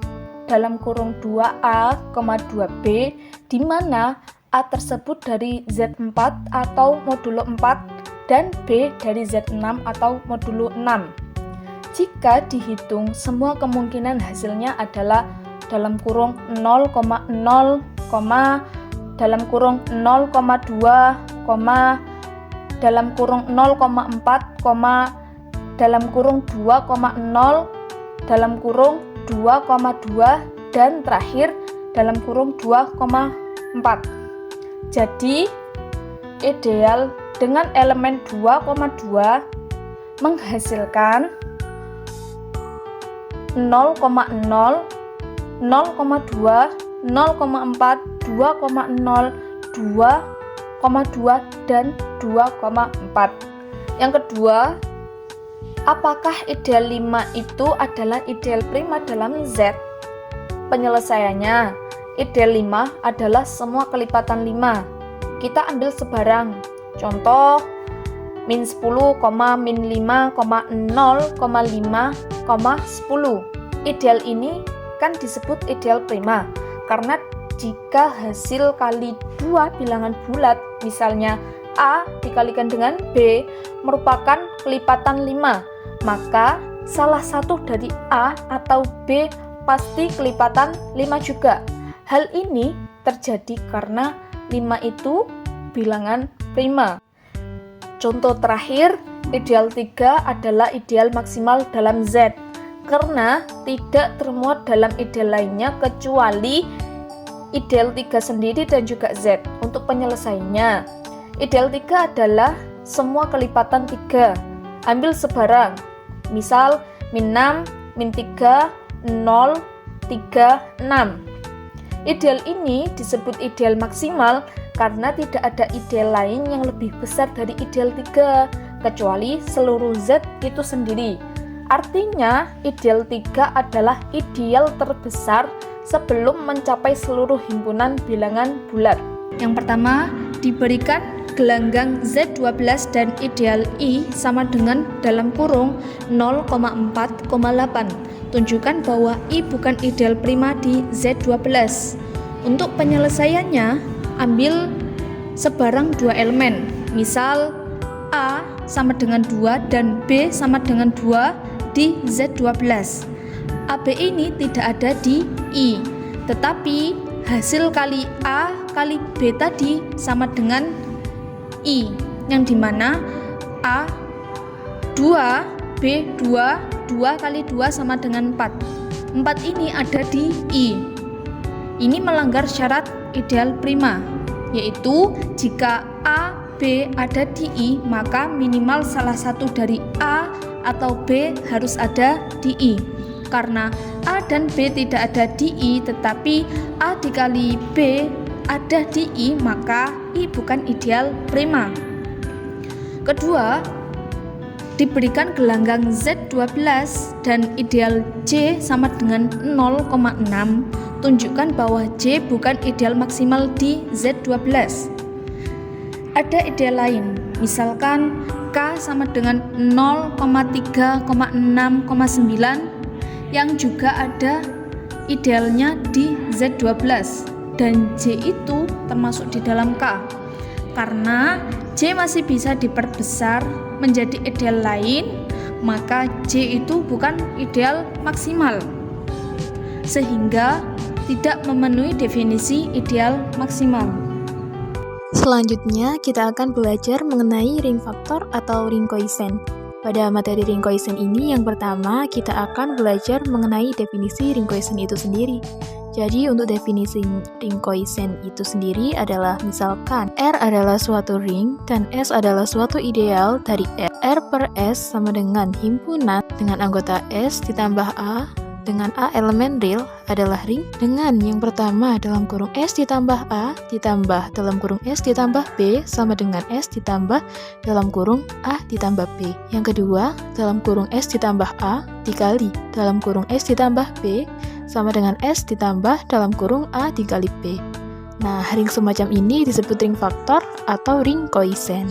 dalam kurung 2A, 2B di mana A tersebut dari Z4 atau modulo 4 dan B dari Z6 atau modulo 6. Jika dihitung, semua kemungkinan hasilnya adalah dalam kurung 0,0, dalam kurung 0,2, dalam kurung 0,4, dalam kurung 2,0, dalam kurung 2,2, dan terakhir dalam kurung 2,4. Jadi, ideal dengan elemen 2,2 menghasilkan 0,0, 0,2, 0,4, 2,0, 2,2, dan 2,4. Yang kedua, apakah ideal 5 itu adalah ideal prima dalam Z? Penyelesaiannya, ideal 5 adalah semua kelipatan 5. Kita ambil sebarang. Contoh, min 10, min 5, 0,5, 10. Ideal ini kan disebut ideal prima karena jika hasil kali dua bilangan bulat, misalnya A dikalikan dengan B merupakan kelipatan 5, maka salah satu dari A atau B pasti kelipatan 5 juga. Hal ini terjadi karena 5 itu bilangan prima. Contoh terakhir, ideal 3 adalah ideal maksimal dalam Z karena tidak termuat dalam ideal lainnya kecuali ideal 3 sendiri dan juga Z. Untuk penyelesaiannya, ideal 3 adalah semua kelipatan 3. Ambil sebarang. Misal, min 6, min 3, 0, 3, 6. Ideal ini disebut ideal maksimal karena tidak ada ideal lain yang lebih besar dari ideal 3, kecuali seluruh Z itu sendiri. Artinya, ideal 3 adalah ideal terbesar sebelum mencapai seluruh himpunan bilangan bulat. Yang pertama, diberikan gelanggang Z12 dan ideal I sama dengan dalam kurung 0,4,8. Tunjukkan bahwa I bukan ideal prima di Z12. Untuk penyelesaiannya, ambil sebarang dua elemen. Misal, A sama dengan 2 dan B sama dengan 2 di Z12. AB ini tidak ada di I, tetapi hasil kali A kali B tadi sama dengan I, yang dimana A 2, B 2, 2 kali 2 sama dengan 4. 4 ini ada di I. Ini melanggar syarat ideal prima, yaitu jika A, B ada di I, maka minimal salah satu dari A atau B harus ada di I. Karena A dan B tidak ada di I, tetapi A dikali B ada di I, maka I bukan ideal prima. Kedua, diberikan gelanggang Z12 dan ideal J sama dengan 0,6, tunjukkan bahwa J bukan ideal maksimal di Z12. Ada ideal lain, misalkan K sama dengan 0,3,6,9 yang juga ada idealnya di Z12, dan J itu termasuk di dalam K. Karena J masih bisa diperbesar menjadi ideal lain, maka J itu bukan ideal maksimal, sehingga tidak memenuhi definisi ideal maksimal. Selanjutnya, kita akan belajar mengenai ring faktor atau ring koisen. Pada materi ring koisen ini, yang pertama kita akan belajar mengenai definisi ring koisen itu sendiri. Jadi, untuk definisi ring koisen itu sendiri adalah misalkan R adalah suatu ring dan S adalah suatu ideal dari R. R per S sama dengan himpunan dengan anggota S ditambah A dengan A elemen real adalah ring dengan yang pertama dalam kurung S ditambah A ditambah dalam kurung S ditambah B sama dengan S ditambah dalam kurung A ditambah B. Yang kedua dalam kurung S ditambah A dikali dalam kurung S ditambah B sama dengan S ditambah dalam kurung A dikali B. Nah, ring semacam ini disebut ring faktor atau ring koisen.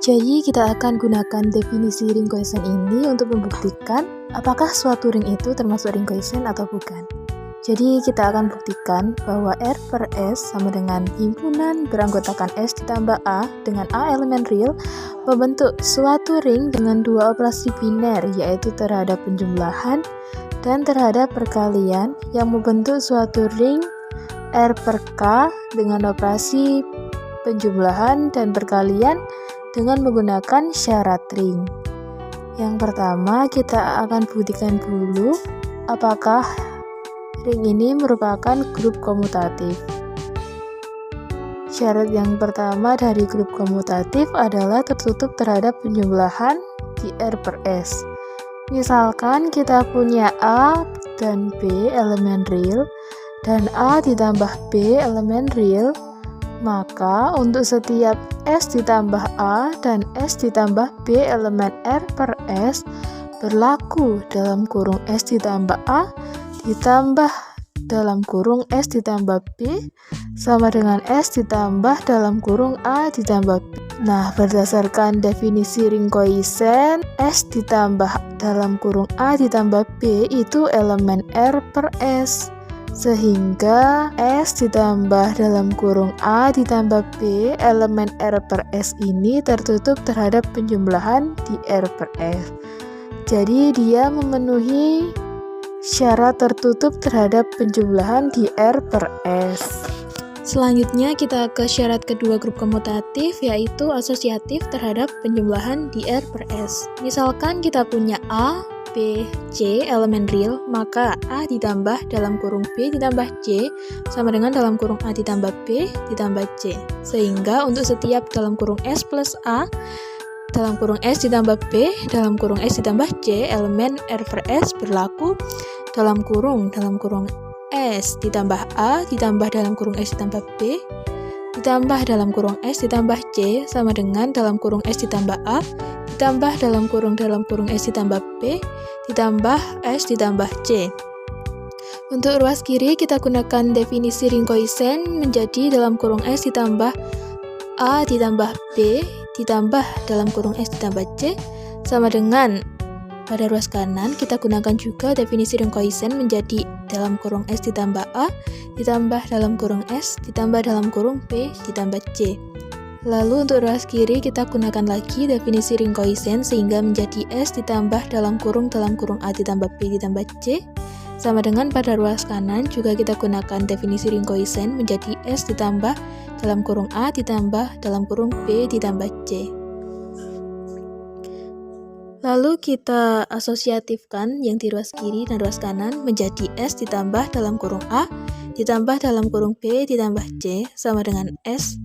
Jadi kita akan gunakan definisi ring koisen ini untuk membuktikan apakah suatu ring itu termasuk ring koisen atau bukan. Jadi kita akan buktikan bahwa R per S sama dengan himpunan beranggotakan S ditambah A dengan A elemen real membentuk suatu ring dengan dua operasi biner, yaitu terhadap penjumlahan dan terhadap perkalian, yang membentuk suatu ring R per K dengan operasi penjumlahan dan perkalian dengan menggunakan syarat ring. Yang pertama kita akan buktikan dulu apakah ring ini merupakan grup komutatif. Syarat yang pertama dari grup komutatif adalah tertutup terhadap penjumlahan di R per S. Misalkan kita punya A dan B elemen real dan A ditambah B elemen real, maka untuk setiap S ditambah A dan S ditambah B elemen R per S berlaku dalam kurung S ditambah A ditambah dalam kurung S ditambah B sama dengan S ditambah dalam kurung A ditambah B. Nah, berdasarkan definisi ring koisen, S ditambah dalam kurung A ditambah B itu elemen R per S, sehingga S ditambah dalam kurung A ditambah B elemen R per S ini tertutup terhadap penjumlahan di R per S. Jadi dia memenuhi syarat tertutup terhadap penjumlahan di R per S. Selanjutnya kita ke syarat kedua grup komutatif, yaitu asosiatif terhadap penjumlahan di R per S. Misalkan kita punya A, B, C elemen real, maka A ditambah dalam kurung B ditambah C sama dengan dalam kurung A ditambah B ditambah C. Sehingga untuk setiap dalam kurung S plus A, dalam kurung S ditambah B, dalam kurung S ditambah C, elemen R per S berlaku dalam kurung S ditambah A ditambah dalam kurung S ditambah B ditambah dalam kurung S ditambah C sama dengan dalam kurung S ditambah A ditambah dalam kurung S ditambah B ditambah S ditambah C. Untuk ruas kiri kita gunakan definisi ring koisen menjadi dalam kurung S ditambah A ditambah B ditambah dalam kurung S ditambah C sama dengan pada ruas kanan kita gunakan juga definisi ring koisen menjadi dalam kurung S ditambah A ditambah dalam kurung S ditambah dalam kurung B ditambah C. Lalu untuk ruas kiri kita gunakan lagi definisi ring koisen sehingga menjadi S ditambah dalam kurung A ditambah B ditambah C Sama dengan pada ruas kanan juga kita gunakan definisi ring koisen menjadi S ditambah dalam kurung A ditambah dalam kurung B ditambah C. Lalu kita asosiatifkan yang di ruas kiri dan ruas kanan menjadi S ditambah dalam kurung A ditambah dalam kurung B ditambah C sama dengan S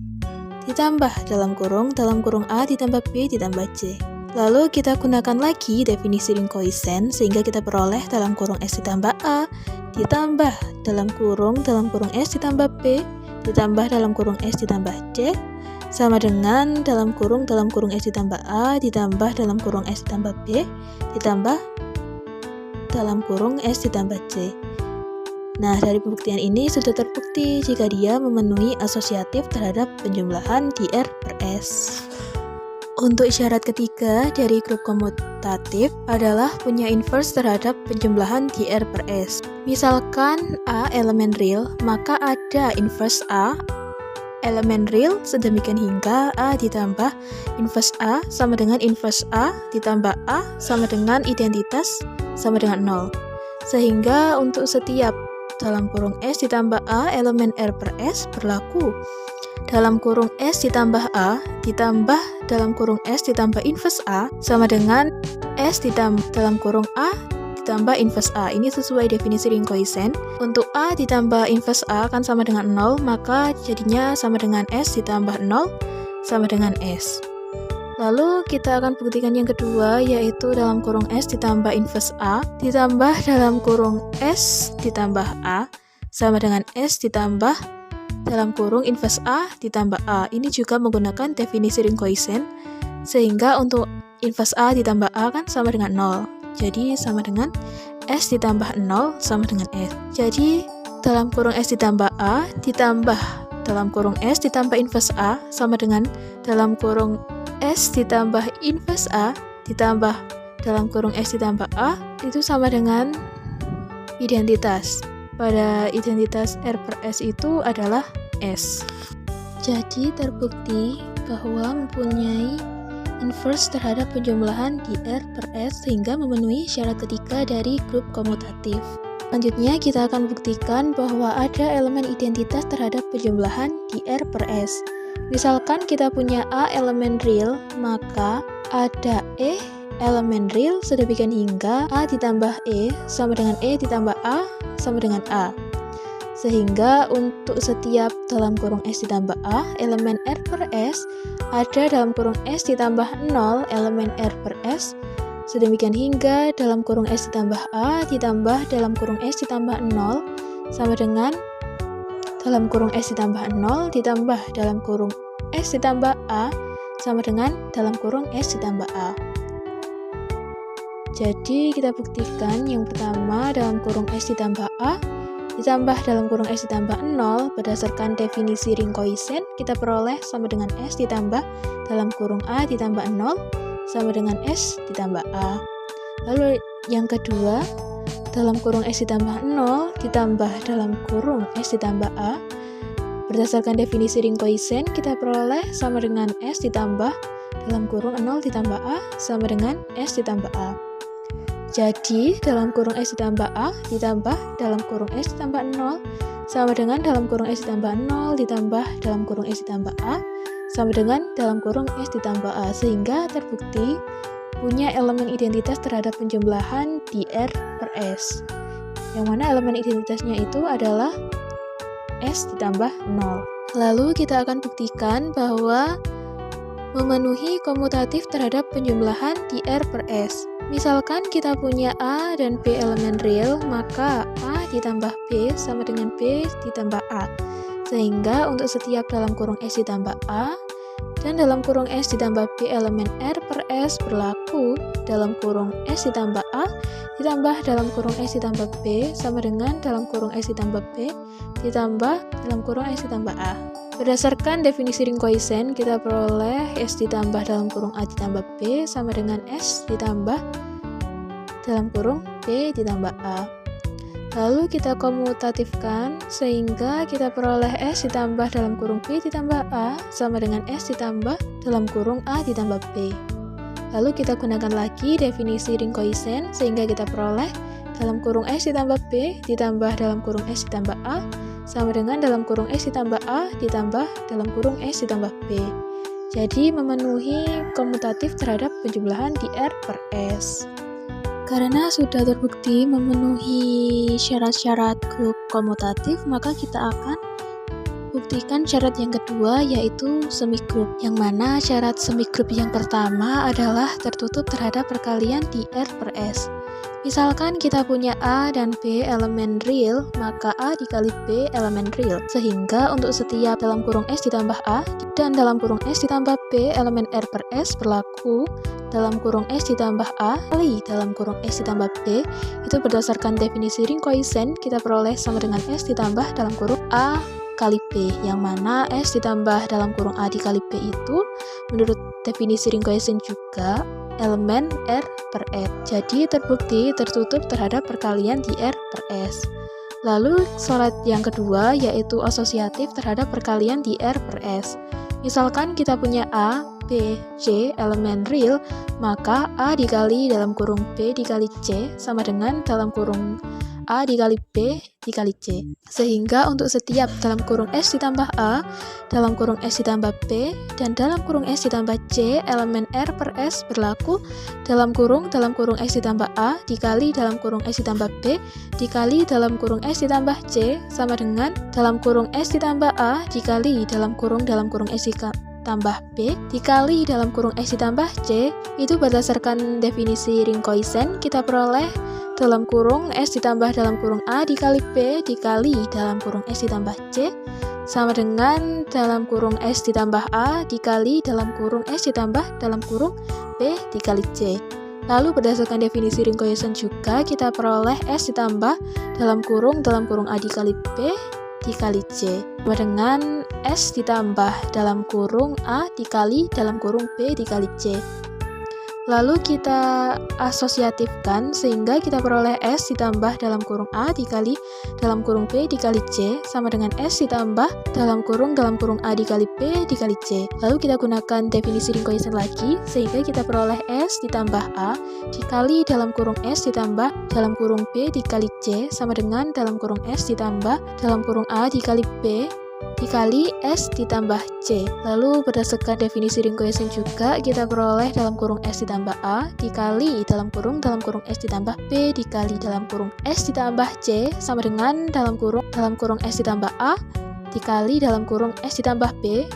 ditambah dalam kurung A ditambah B ditambah C. Lalu kita gunakan lagi definisi ring koisen sehingga kita peroleh dalam kurung S ditambah A ditambah dalam kurung S ditambah B ditambah dalam kurung S ditambah C sama dengan dalam kurung S ditambah A ditambah dalam kurung S ditambah B ditambah dalam kurung S ditambah C. Nah, dari pembuktian ini sudah terbukti jika dia memenuhi asosiatif terhadap penjumlahan dr per S. Untuk syarat ketiga dari grup komutatif adalah punya inverse terhadap penjumlahan dr per S. Misalkan A elemen real, maka ada inverse A elemen real sedemikian hingga A ditambah inverse A sama dengan inverse A ditambah A sama dengan identitas sama dengan 0. Sehingga untuk setiap dalam kurung S ditambah A elemen R per S berlaku dalam kurung S ditambah A ditambah dalam kurung S ditambah inverse A sama dengan S ditambah dalam kurung A ditambah inverse A. Ini sesuai definisi ring koisen. Untuk A ditambah inverse A kan sama dengan 0, maka jadinya sama dengan S ditambah 0 sama dengan S. Lalu kita akan buktikan yang kedua, yaitu dalam kurung S ditambah inverse A ditambah dalam kurung S ditambah A sama dengan S ditambah dalam kurung inverse A ditambah A. Ini juga menggunakan definisi ring koisen, sehingga untuk inverse A ditambah A kan sama dengan 0. Jadi sama dengan S ditambah 0 sama dengan S. Jadi dalam kurung S ditambah A ditambah dalam kurung S ditambah inverse A sama dengan dalam kurung S ditambah inverse A ditambah dalam kurung S ditambah A itu sama dengan identitas. Pada identitas R per S itu adalah S. Jadi terbukti bahwa mempunyai inverse terhadap penjumlahan dr per S sehingga memenuhi syarat ketiga dari grup komutatif. Selanjutnya kita akan buktikan bahwa ada elemen identitas terhadap penjumlahan dr per S. Misalkan kita punya A elemen real, maka ada E elemen real sedemikian hingga A ditambah E sama dengan E ditambah A sama dengan A. Sehingga untuk setiap dalam kurung S ditambah A elemen R per S ada dalam kurung S ditambah 0 elemen R per S sedemikian hingga dalam kurung S ditambah A ditambah dalam kurung S ditambah 0 sama dengan dalam kurung S ditambah 0 ditambah dalam kurung S ditambah A sama dengan dalam kurung S ditambah A. Jadi kita buktikan yang pertama dalam kurung S ditambah A ditambah dalam kurung S ditambah 0 berdasarkan definisi ring koisen kita peroleh sama dengan S ditambah dalam kurung A ditambah 0 sama dengan S ditambah A. Lalu yang kedua dalam kurung S ditambah 0 ditambah dalam kurung S ditambah A berdasarkan definisi ring koisen kita peroleh sama dengan S ditambah dalam kurung 0 ditambah A sama dengan S ditambah A. Jadi, dalam kurung S ditambah A ditambah dalam kurung S ditambah 0 sama dengan dalam kurung S ditambah 0 ditambah dalam kurung S ditambah A sama dengan dalam kurung S ditambah A. Sehingga terbukti punya elemen identitas terhadap penjumlahan dr per S. Yang mana elemen identitasnya itu adalah S ditambah 0. Lalu kita akan buktikan bahwa memenuhi komutatif terhadap penjumlahan dr per S. Misalkan kita punya A dan B elemen real, maka A ditambah B sama dengan B ditambah A. Sehingga untuk setiap dalam kurung S ditambah A dan dalam kurung S ditambah B elemen R per S berlaku dalam kurung S ditambah A ditambah dalam kurung S ditambah B sama dengan dalam kurung S ditambah B ditambah dalam kurung S ditambah A. Berdasarkan definisi ring koisen, kita peroleh S ditambah dalam kurung A ditambah B sama dengan S ditambah dalam kurung B ditambah A. Lalu kita komutatifkan sehingga kita peroleh S ditambah dalam kurung B ditambah A sama dengan S ditambah dalam kurung A ditambah B. Lalu kita gunakan lagi definisi ring koisen sehingga kita peroleh dalam kurung S ditambah B ditambah dalam kurung S ditambah A sama dengan dalam kurung S ditambah A ditambah dalam kurung S ditambah B. Jadi memenuhi komutatif terhadap penjumlahan di R per S. Karena sudah terbukti memenuhi syarat-syarat grup komutatif, maka kita akan buktikan syarat yang kedua, yaitu semigrup, yang mana syarat semigrup yang pertama adalah tertutup terhadap perkalian di R per S. Misalkan kita punya A dan B elemen real, maka A dikali B elemen real, sehingga untuk setiap dalam kurung S ditambah A dan dalam kurung S ditambah B elemen R per S berlaku dalam kurung S ditambah A kali dalam kurung S ditambah B. Itu berdasarkan definisi ring Koisen kita peroleh sama dengan S ditambah dalam kurung A kali B, yang mana S ditambah dalam kurung A dikali B itu menurut definisi ring Koisen juga elemen R per S. Jadi terbukti tertutup terhadap perkalian di R per S. Lalu syarat yang kedua yaitu asosiatif terhadap perkalian di R per S. Misalkan kita punya A, B, C elemen real, maka A dikali dalam kurung B dikali C sama dengan dalam kurung A dikali B dikali C. Sehingga untuk setiap dalam kurung S ditambah A, dalam kurung S ditambah B, dan dalam kurung S ditambah C elemen R per S berlaku dalam kurung S ditambah A dikali dalam kurung S ditambah B dikali dalam kurung S ditambah C sama dengan dalam kurung S ditambah A dikali dalam kurung S ditambah B dikali dalam kurung S ditambah C. Itu berdasarkan definisi ring Koisen kita peroleh dalam kurung S ditambah dalam kurung A dikali B dikali dalam kurung S ditambah C sama dengan dalam kurung S ditambah A dikali dalam kurung S ditambah dalam kurung B dikali C. Lalu berdasarkan definisi ring Koisen juga kita peroleh S ditambah dalam kurung A dikali B dikali C sama dengan S ditambah dalam kurung A dikali dalam kurung B dikali C. Lalu kita asosiatifkan sehingga kita peroleh S ditambah dalam kurung A dikali dalam kurung B dikali C sama dengan S ditambah dalam kurung A dikali B dikali C. Lalu kita gunakan definisi ring Koisen lagi sehingga kita peroleh S ditambah A dikali dalam kurung S ditambah dalam kurung B dikali C sama dengan dalam kurung S ditambah dalam kurung A dikali B dikali S ditambah C. Lalu berdasarkan definisi ring Koisen juga kita peroleh dalam kurung S ditambah A dikali dalam kurung S ditambah B dikali dalam kurung S ditambah C sama dengan dalam kurung S ditambah A dikali dalam kurung S ditambah B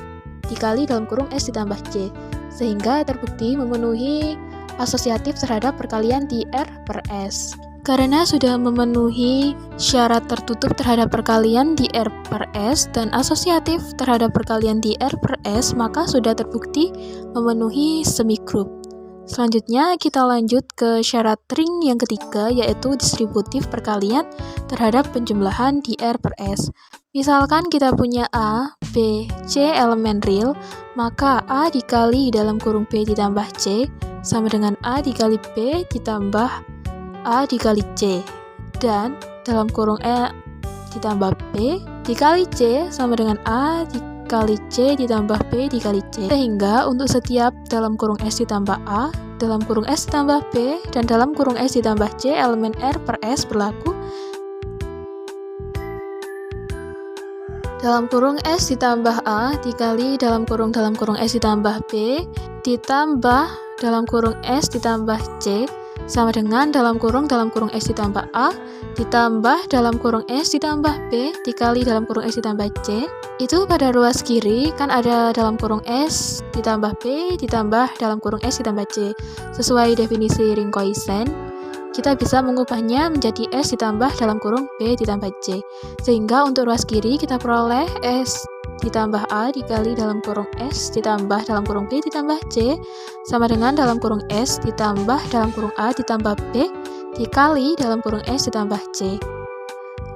dikali dalam kurung S ditambah C, sehingga terbukti memenuhi asosiatif terhadap perkalian di R per S. Karena sudah memenuhi syarat tertutup terhadap perkalian di R per S dan asosiatif terhadap perkalian di R per S, maka sudah terbukti memenuhi semigrup. Selanjutnya kita lanjut ke syarat ring yang ketiga, yaitu distributif perkalian terhadap penjumlahan di R per S. Misalkan kita punya A, B, C elemen real, maka A dikali dalam kurung B ditambah C sama dengan A dikali B ditambah A dikali C, dan dalam kurung E ditambah B dikali C sama dengan A dikali C ditambah B dikali C. Sehingga untuk setiap dalam kurung S ditambah A, dalam kurung S ditambah B, dan dalam kurung S ditambah C elemen R per S berlaku dalam kurung S ditambah A dikali dalam kurung S ditambah B ditambah dalam kurung S ditambah C sama dengan dalam kurung S ditambah A ditambah dalam kurung S ditambah B dikali dalam kurung S ditambah C. Itu pada ruas kiri kan ada dalam kurung S ditambah B ditambah dalam kurung S ditambah C. Sesuai definisi ring Koisen, kita bisa mengubahnya menjadi S ditambah dalam kurung B ditambah C. Sehingga untuk ruas kiri kita peroleh S ditambah A dikali dalam kurung S ditambah dalam kurung B ditambah C sama dengan dalam kurung S ditambah dalam kurung A ditambah B dikali dalam kurung S ditambah C.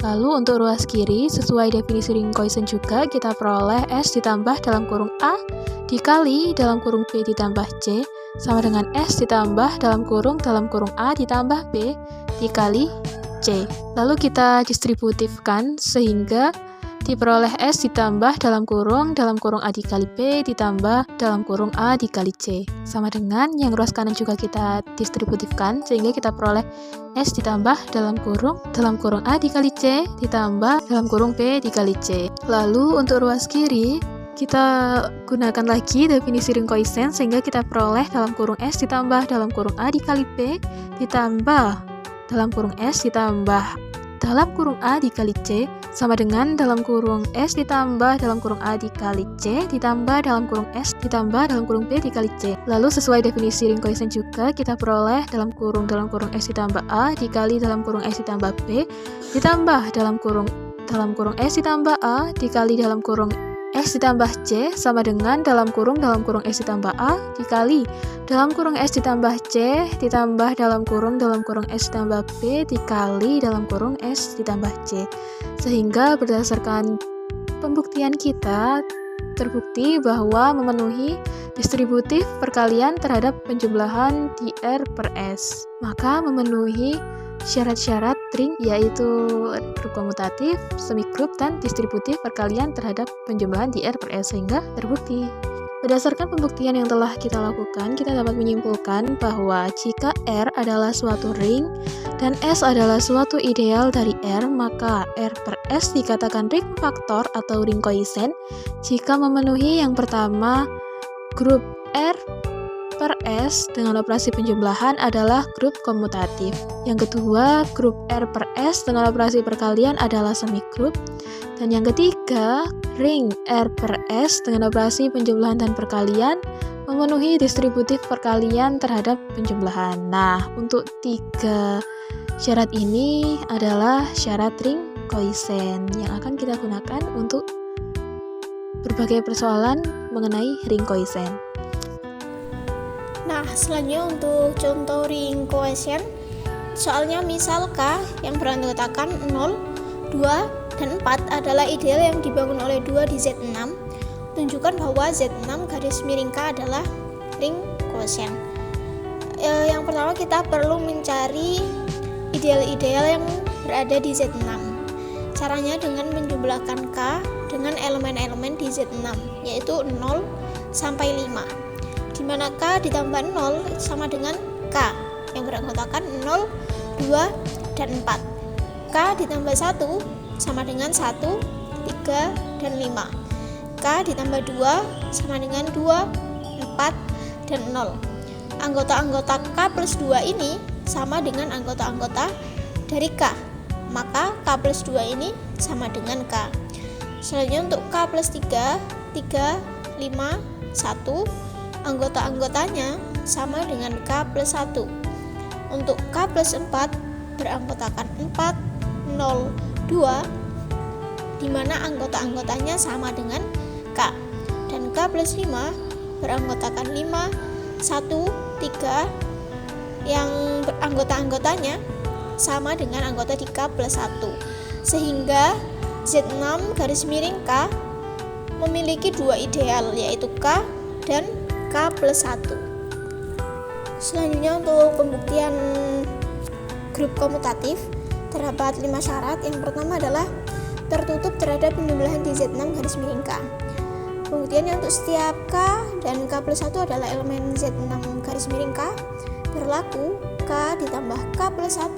Lalu untuk ruas kiri sesuai definisi ring Koisen juga kita peroleh S ditambah dalam kurung A dikali dalam kurung B ditambah C sama dengan S ditambah dalam kurung A ditambah B dikali C. Lalu kita distributifkan sehingga diperoleh S ditambah dalam kurung A dikali B ditambah dalam kurung A dikali C. Sama dengan yang ruas kanan juga kita distributifkan, sehingga kita peroleh S ditambah dalam kurung A dikali C ditambah dalam kurung B dikali C. Lalu untuk ruas kiri, kita gunakan lagi definisi ring koisen, sehingga kita peroleh dalam kurung S ditambah dalam kurung A dikali B ditambah dalam kurung S ditambah dalam kurung A dikali C sama dengan dalam kurung S ditambah dalam kurung A dikali C ditambah dalam kurung S ditambah dalam kurung B dikali C. Lalu sesuai definisi ring koisen juga kita peroleh dalam kurung S ditambah A dikali dalam kurung S ditambah B ditambah dalam kurung S ditambah A dikali dalam kurung S ditambah C sama dengan dalam kurung S ditambah A dikali dalam kurung S ditambah C ditambah dalam kurung S ditambah B dikali dalam kurung S ditambah C. Sehingga berdasarkan pembuktian kita terbukti bahwa memenuhi distributif perkalian terhadap penjumlahan di R per S. Maka memenuhi syarat-syarat ring, yaitu grup komutatif, semigrup, dan distributif perkalian terhadap penjumlahan di R per S, sehingga terbukti. Berdasarkan pembuktian yang telah kita lakukan, kita dapat menyimpulkan bahwa jika R adalah suatu ring dan S adalah suatu ideal dari R, maka R per S dikatakan ring faktor atau ring koisen jika memenuhi yang pertama, grup R per S dengan operasi penjumlahan adalah grup komutatif. Yang kedua, grup R per S dengan operasi perkalian adalah semigrup. Dan yang ketiga, ring R per S dengan operasi penjumlahan dan perkalian memenuhi distributif perkalian terhadap penjumlahan. Nah, untuk 3 syarat ini adalah syarat ring koisen yang akan kita gunakan untuk berbagai persoalan mengenai ring koisen. Nah, selanjutnya untuk contoh ring koisen, soalnya misal K yang beranggotakan 0, 2, dan 4 adalah ideal yang dibangun oleh 2 di Z6. Tunjukkan bahwa Z6 garis miring K adalah ring koisen. Yang pertama kita perlu mencari ideal-ideal yang berada di Z6. Caranya dengan menjumlahkan K dengan elemen-elemen di Z6, yaitu 0 sampai 5. Di mana K ditambah 0 sama dengan K yang beranggotakan 0, 2, dan 4. K ditambah 1 sama dengan 1, 3, dan 5. K ditambah 2 sama dengan 2, 4, dan 0. Anggota-anggota K plus 2 ini sama dengan anggota-anggota dari K, maka K plus 2 ini sama dengan K. Selanjutnya untuk K plus 3, 3, 5, 1, anggota-anggotanya sama dengan K plus 1. Untuk K plus 4 beranggotakan 4, 0, 2, di mana anggota-anggotanya sama dengan K. Dan K plus 5 beranggotakan 5, 1, 3, yang anggota-anggotanya sama dengan anggota di K plus 1. Sehingga Z6 garis miring K memiliki 2 ideal, yaitu K dan K plus 1. Selanjutnya untuk pembuktian grup komutatif terdapat 5 syarat. Yang pertama adalah tertutup terhadap penjumlahan di Z6 garis miring K. Pembuktiannya untuk setiap K dan K plus 1 adalah elemen Z6 garis miring K, berlaku K ditambah K plus 1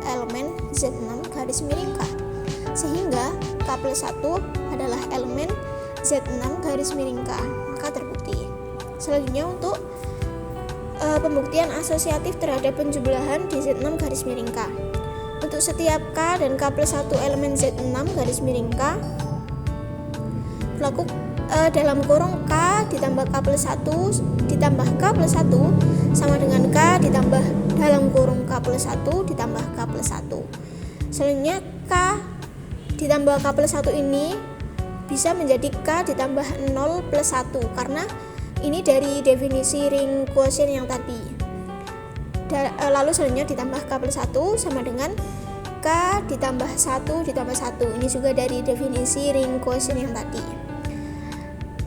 elemen Z6 garis miring K, sehingga K plus 1 adalah elemen Z6 garis miring K, maka terbukti. Selanjutnya untuk pembuktian asosiatif terhadap penjumlahan di Z6 garis miring K. Untuk setiap K dan K plus 1 elemen Z6 garis miring K, berlaku dalam kurung K ditambah K plus 1 ditambah K plus 1 sama dengan K ditambah dalam kurung K plus 1 ditambah K plus 1. Selanjutnya K ditambah K plus 1 ini bisa menjadi K ditambah 0 plus 1 karena ini dari definisi ring koisen yang tadi. Lalu selanjutnya ditambah K plus 1 sama dengan K ditambah 1 ditambah 1. Ini juga dari definisi ring koisen yang tadi.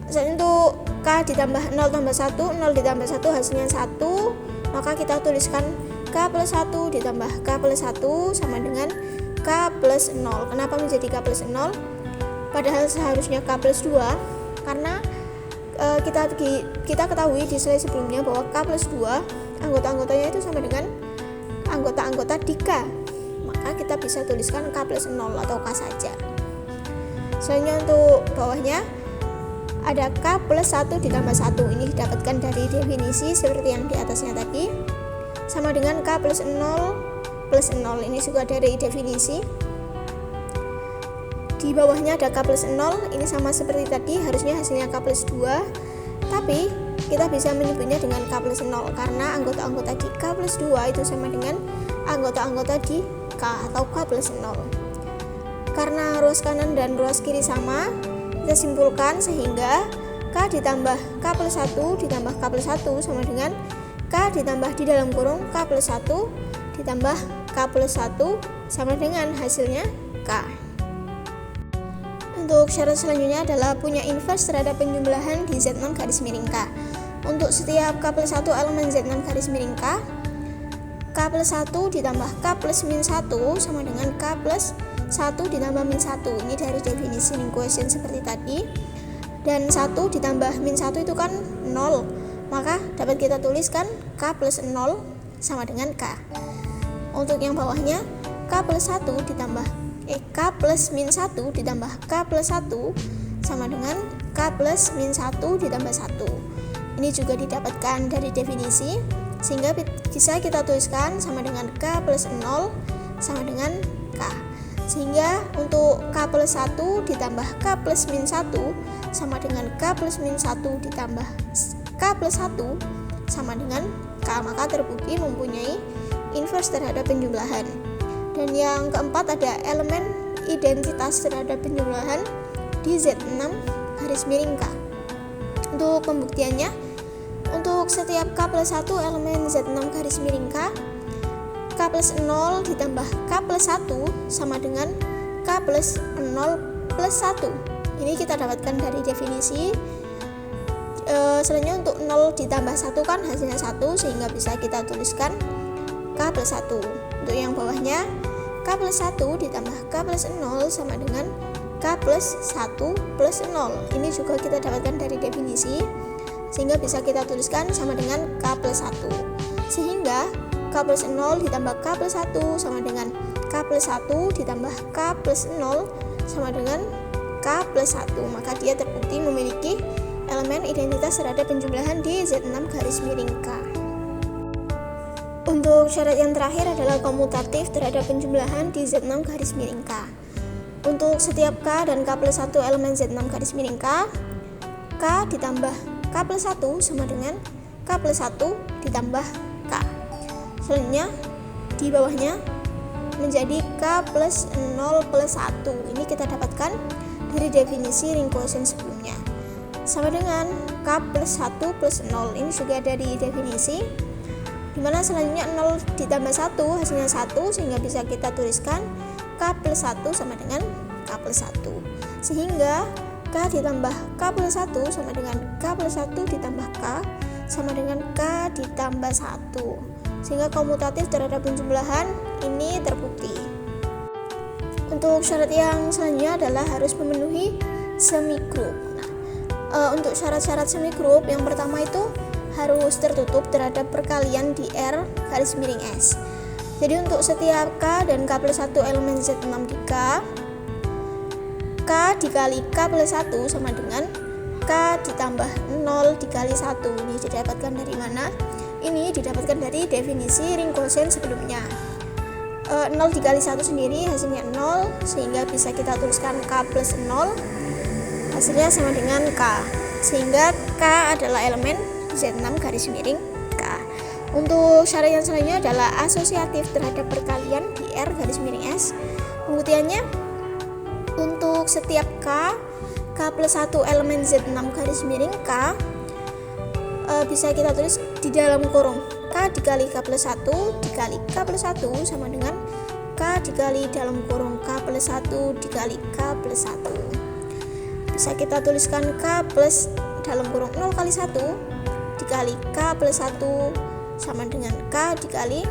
Selanjutnya untuk K ditambah 0 tambah 1, 0 ditambah 1 hasilnya 1, maka kita tuliskan K plus 1 ditambah K plus 1 sama dengan K plus 0. Kenapa menjadi K plus 0? padahal seharusnya K plus 2, karena kita ketahui di slide sebelumnya bahwa K plus 2 anggota-anggotanya itu sama dengan anggota-anggota di K, maka kita bisa tuliskan K plus 0 atau K saja. Selanjutnya untuk bawahnya ada K plus 1 ditambah 1, ini didapatkan dari definisi seperti yang di atasnya tadi, sama dengan K plus 0 plus 0, ini juga dari definisi. Di bawahnya ada K plus 0, ini sama seperti tadi, harusnya hasilnya K plus 2, tapi kita bisa menyebutnya dengan K plus 0 karena anggota-anggota di K plus 2 itu sama dengan anggota-anggota di K atau K plus 0. Karena ruas kanan dan ruas kiri sama, kita simpulkan sehingga K ditambah K plus 1 ditambah K plus 1 sama dengan K ditambah di dalam kurung K plus 1 ditambah K plus 1 sama dengan hasilnya K. Untuk syarat selanjutnya adalah punya inverse terhadap penjumlahan di Z6 garis miring K. Untuk setiap K plus 1 elemen Z6 garis miring K, K plus 1 ditambah K plus min 1 sama dengan K plus 1 ditambah min 1. Ini dari definisi ring quotient seperti tadi. Dan 1 ditambah min 1 itu kan 0. Maka dapat kita tuliskan K plus 0 sama dengan K. Untuk yang bawahnya, K plus 1 ditambah K plus min 1 ditambah K plus 1 sama dengan K plus min 1 ditambah 1. Ini juga didapatkan dari definisi, sehingga bisa kita tuliskan sama dengan K plus 0 sama dengan K. Sehingga untuk K plus 1 ditambah K plus min 1 sama dengan K plus min 1 ditambah K plus 1 sama dengan K, maka terbukti mempunyai inverse terhadap penjumlahan. Dan yang keempat ada elemen identitas terhadap penjumlahan di Z6 garis miring K. Untuk pembuktiannya, untuk setiap K plus 1 elemen Z6 garis miring K, K plus 0 ditambah K plus 1 sama dengan K plus 0 plus 1. Ini kita dapatkan dari definisi. Selanjutnya untuk 0 ditambah 1 kan hasilnya 1, sehingga bisa kita tuliskan K plus 1. Untuk yang bawahnya, K plus 1 ditambah K plus 0 sama dengan K plus 1 plus 0. Ini juga kita dapatkan dari definisi, sehingga bisa kita tuliskan sama dengan K plus 1. Sehingga K plus 0 ditambah K plus 1 sama dengan K plus 1 ditambah K plus 0 sama dengan K plus 1. Maka dia terbukti memiliki elemen identitas terhadap penjumlahan di Z6 garis miring K. Untuk syarat yang terakhir adalah komutatif terhadap penjumlahan di Z6 garis miring K. Untuk setiap K dan K plus 1 elemen Z6 garis miring K, K ditambah K plus 1 sama dengan K plus 1 ditambah K. Selanjutnya di bawahnya menjadi K plus 0 plus 1. Ini kita dapatkan dari definisi ring quotient sebelumnya. Sama dengan K plus 1 plus 0. Ini juga dari definisi, dimana selanjutnya 0 ditambah 1 hasilnya 1, sehingga bisa kita tuliskan K plus 1 sama dengan K plus 1. Sehingga K ditambah K plus 1 sama dengan K plus 1 ditambah K sama dengan K ditambah 1. Sehingga komutatif terhadap penjumlahan ini terbukti. Untuk syarat yang selanjutnya adalah harus memenuhi semigroup. Untuk syarat-syarat semigroup yang pertama itu harus tertutup terhadap perkalian di R garis miring S. Jadi untuk setiap K dan K plus 1 elemen Z6 di K, K dikali K plus 1 sama dengan K ditambah 0 dikali 1. Ini didapatkan dari mana? Ini didapatkan dari definisi ring quotient sebelumnya. 0 dikali 1 sendiri hasilnya 0, sehingga bisa kita tuliskan K plus 0 hasilnya sama dengan K, sehingga K adalah elemen Z6 garis miring K. Untuk syarat yang selanjutnya adalah asosiatif terhadap perkalian di R garis miring S. Pembuktiannya, untuk setiap K plus 1 elemen Z6 garis miring K, bisa kita tulis di dalam kurung K dikali K plus 1 dikali K plus 1 sama dengan K dikali dalam kurung K plus 1 dikali K plus 1. Bisa kita tuliskan K plus dalam kurung 0 kali 1 dikali K plus 1 sama dengan K dikali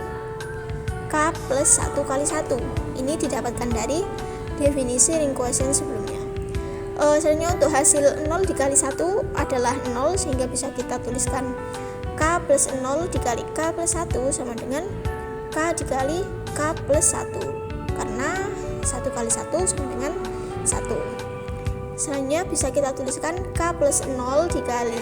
K plus 1 kali 1. Ini didapatkan dari definisi ring quotient sebelumnya. Selanjutnya untuk hasil 0 dikali 1 adalah 0, sehingga bisa kita tuliskan K plus 0 dikali K plus 1 sama dengan K dikali K plus 1, karena 1 kali 1 sama dengan 1. Selanjutnya bisa kita tuliskan K plus 0 dikali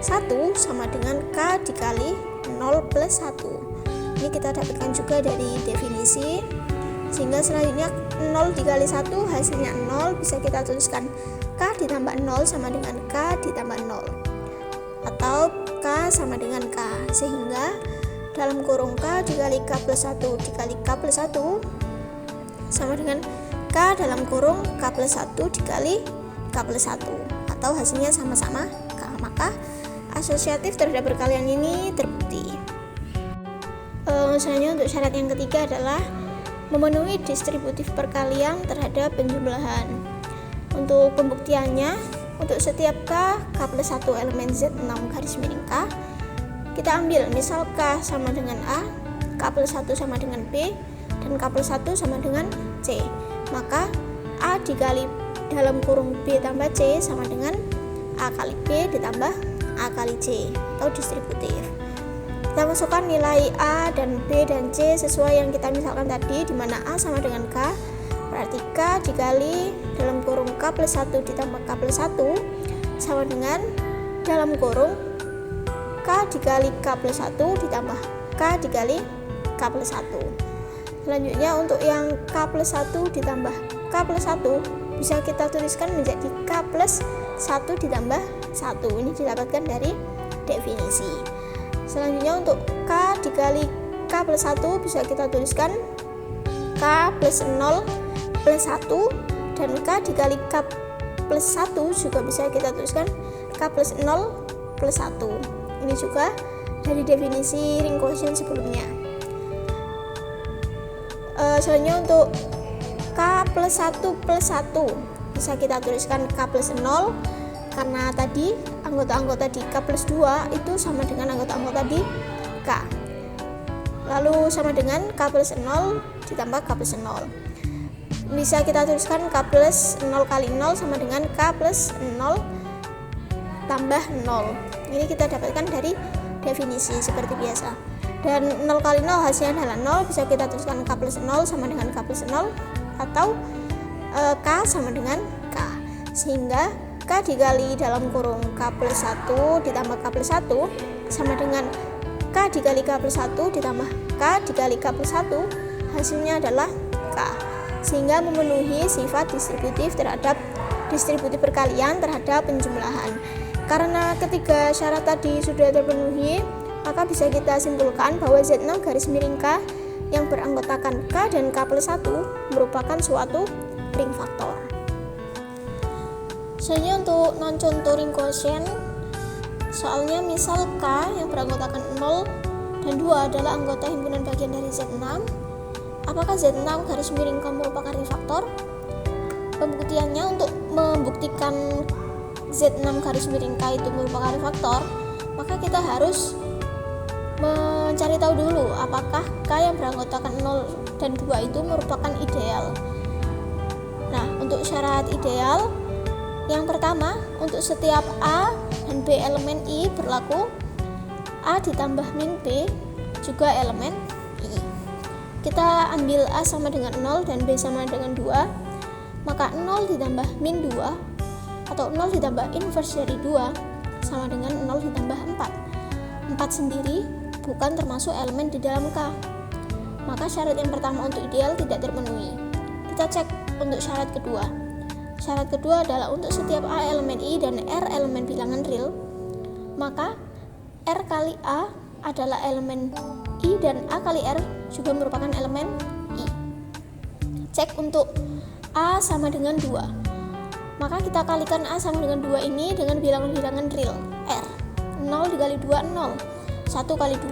1 sama dengan K dikali 0 plus 1. Ini kita dapatkan juga dari definisi, sehingga selanjutnya 0 dikali 1 hasilnya 0, bisa kita tuliskan K ditambah 0 sama dengan K ditambah 0, atau K sama dengan K, sehingga dalam kurung K dikali K plus 1 dikali K plus 1 sama dengan K dalam kurung K plus 1 dikali K plus 1, atau hasilnya sama-sama K. Maka asosiatif terhadap perkalian ini terbukti. Selanjutnya untuk syarat yang ketiga adalah memenuhi distributif perkalian terhadap penjumlahan. Untuk pembuktiannya, untuk setiap K plus 1 elemen Z6 garis miring K, kita ambil misal K sama dengan A, K plus 1 sama dengan B, dan K plus 1 sama dengan C. Maka A dikali dalam kurung B tambah C sama dengan A kali B ditambah A kali C, atau distributif. Kita masukkan nilai A dan B dan C sesuai yang kita misalkan tadi, di mana A sama dengan K, berarti K dikali dalam kurung K plus 1 ditambah K plus 1 sama dengan dalam kurung K dikali K plus 1 ditambah K dikali K plus 1. Selanjutnya untuk yang K plus 1 ditambah K plus 1 bisa kita tuliskan menjadi K plus 1 ditambah 1. Ini didapatkan dari definisi. Selanjutnya untuk K dikali K plus 1 bisa kita tuliskan K plus 0 plus 1, dan K dikali K plus 1 juga bisa kita tuliskan K plus 0 plus 1. Ini juga dari definisi ring quotient sebelumnya. Selanjutnya untuk K plus 1 plus 1 bisa kita tuliskan K plus 0, karena tadi anggota-anggota di K plus 2 itu sama dengan anggota-anggota di K, lalu sama dengan K plus 0 ditambah K plus 0. Bisa kita tuliskan K plus 0 kali 0 sama dengan K plus 0 tambah 0. Ini kita dapatkan dari definisi seperti biasa. Dan 0 kali 0 hasilnya adalah 0, bisa kita tuliskan K plus 0 sama dengan K plus 0, atau K sama dengan K, sehingga K dikali dalam kurung K plus 1 ditambah K plus 1 sama dengan K dikali K plus 1 ditambah K dikali K plus 1, hasilnya adalah K, sehingga memenuhi sifat distributif terhadap distributif perkalian terhadap penjumlahan. Karena ketiga syarat tadi sudah terpenuhi, maka bisa kita simpulkan bahwa Z6 garis miring K yang beranggotakan K dan K plus 1 merupakan suatu ring faktor. Selanjutnya untuk non-contoh ring quotient, soalnya misal K yang beranggotakan 0 dan 2 adalah anggota himpunan bagian dari Z6. Apakah Z6 garis miring K merupakan ring faktor? Pembuktiannya, untuk membuktikan Z6 garis miring K itu merupakan ring faktor, maka kita harus mencari tahu dulu apakah K yang beranggotakan 0 dan 2 itu merupakan ideal. Nah, untuk syarat ideal, yang pertama, untuk setiap A dan B elemen I berlaku A ditambah min B juga elemen I. Kita ambil A sama dengan 0 dan B sama dengan 2, maka 0 ditambah min 2 atau 0 ditambah inverse dari 2 sama dengan 0 ditambah 4. 4 sendiri bukan termasuk elemen di dalam K, maka syarat yang pertama untuk ideal tidak terpenuhi. Kita cek untuk syarat kedua. Syarat kedua adalah untuk setiap A elemen I dan R elemen bilangan real, maka R kali A adalah elemen I dan A kali R juga merupakan elemen I. Cek untuk A sama dengan 2, maka kita kalikan A sama dengan 2 ini dengan bilangan-bilangan real R. 0 dikali 2, 0. 1 kali 2,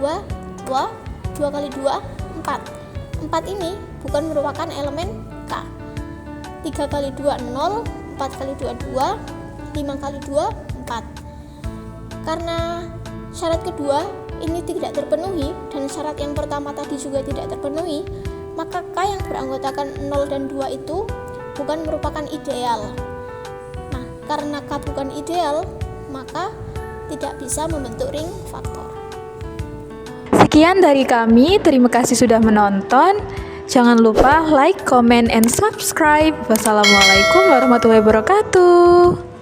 2. 2 kali 2, 4. 4 ini bukan merupakan elemen K. 3 kali 2, 0. 4 kali 2, 2. 5 kali 2, 4. Karena syarat kedua ini tidak terpenuhi dan syarat yang pertama tadi juga tidak terpenuhi, maka K yang beranggotakan 0 dan 2 itu bukan merupakan ideal. Karena K bukan ideal, maka tidak bisa membentuk ring faktor. Sekian dari kami, terima kasih sudah menonton. Jangan lupa like, comment, and subscribe. Wassalamualaikum warahmatullahi wabarakatuh.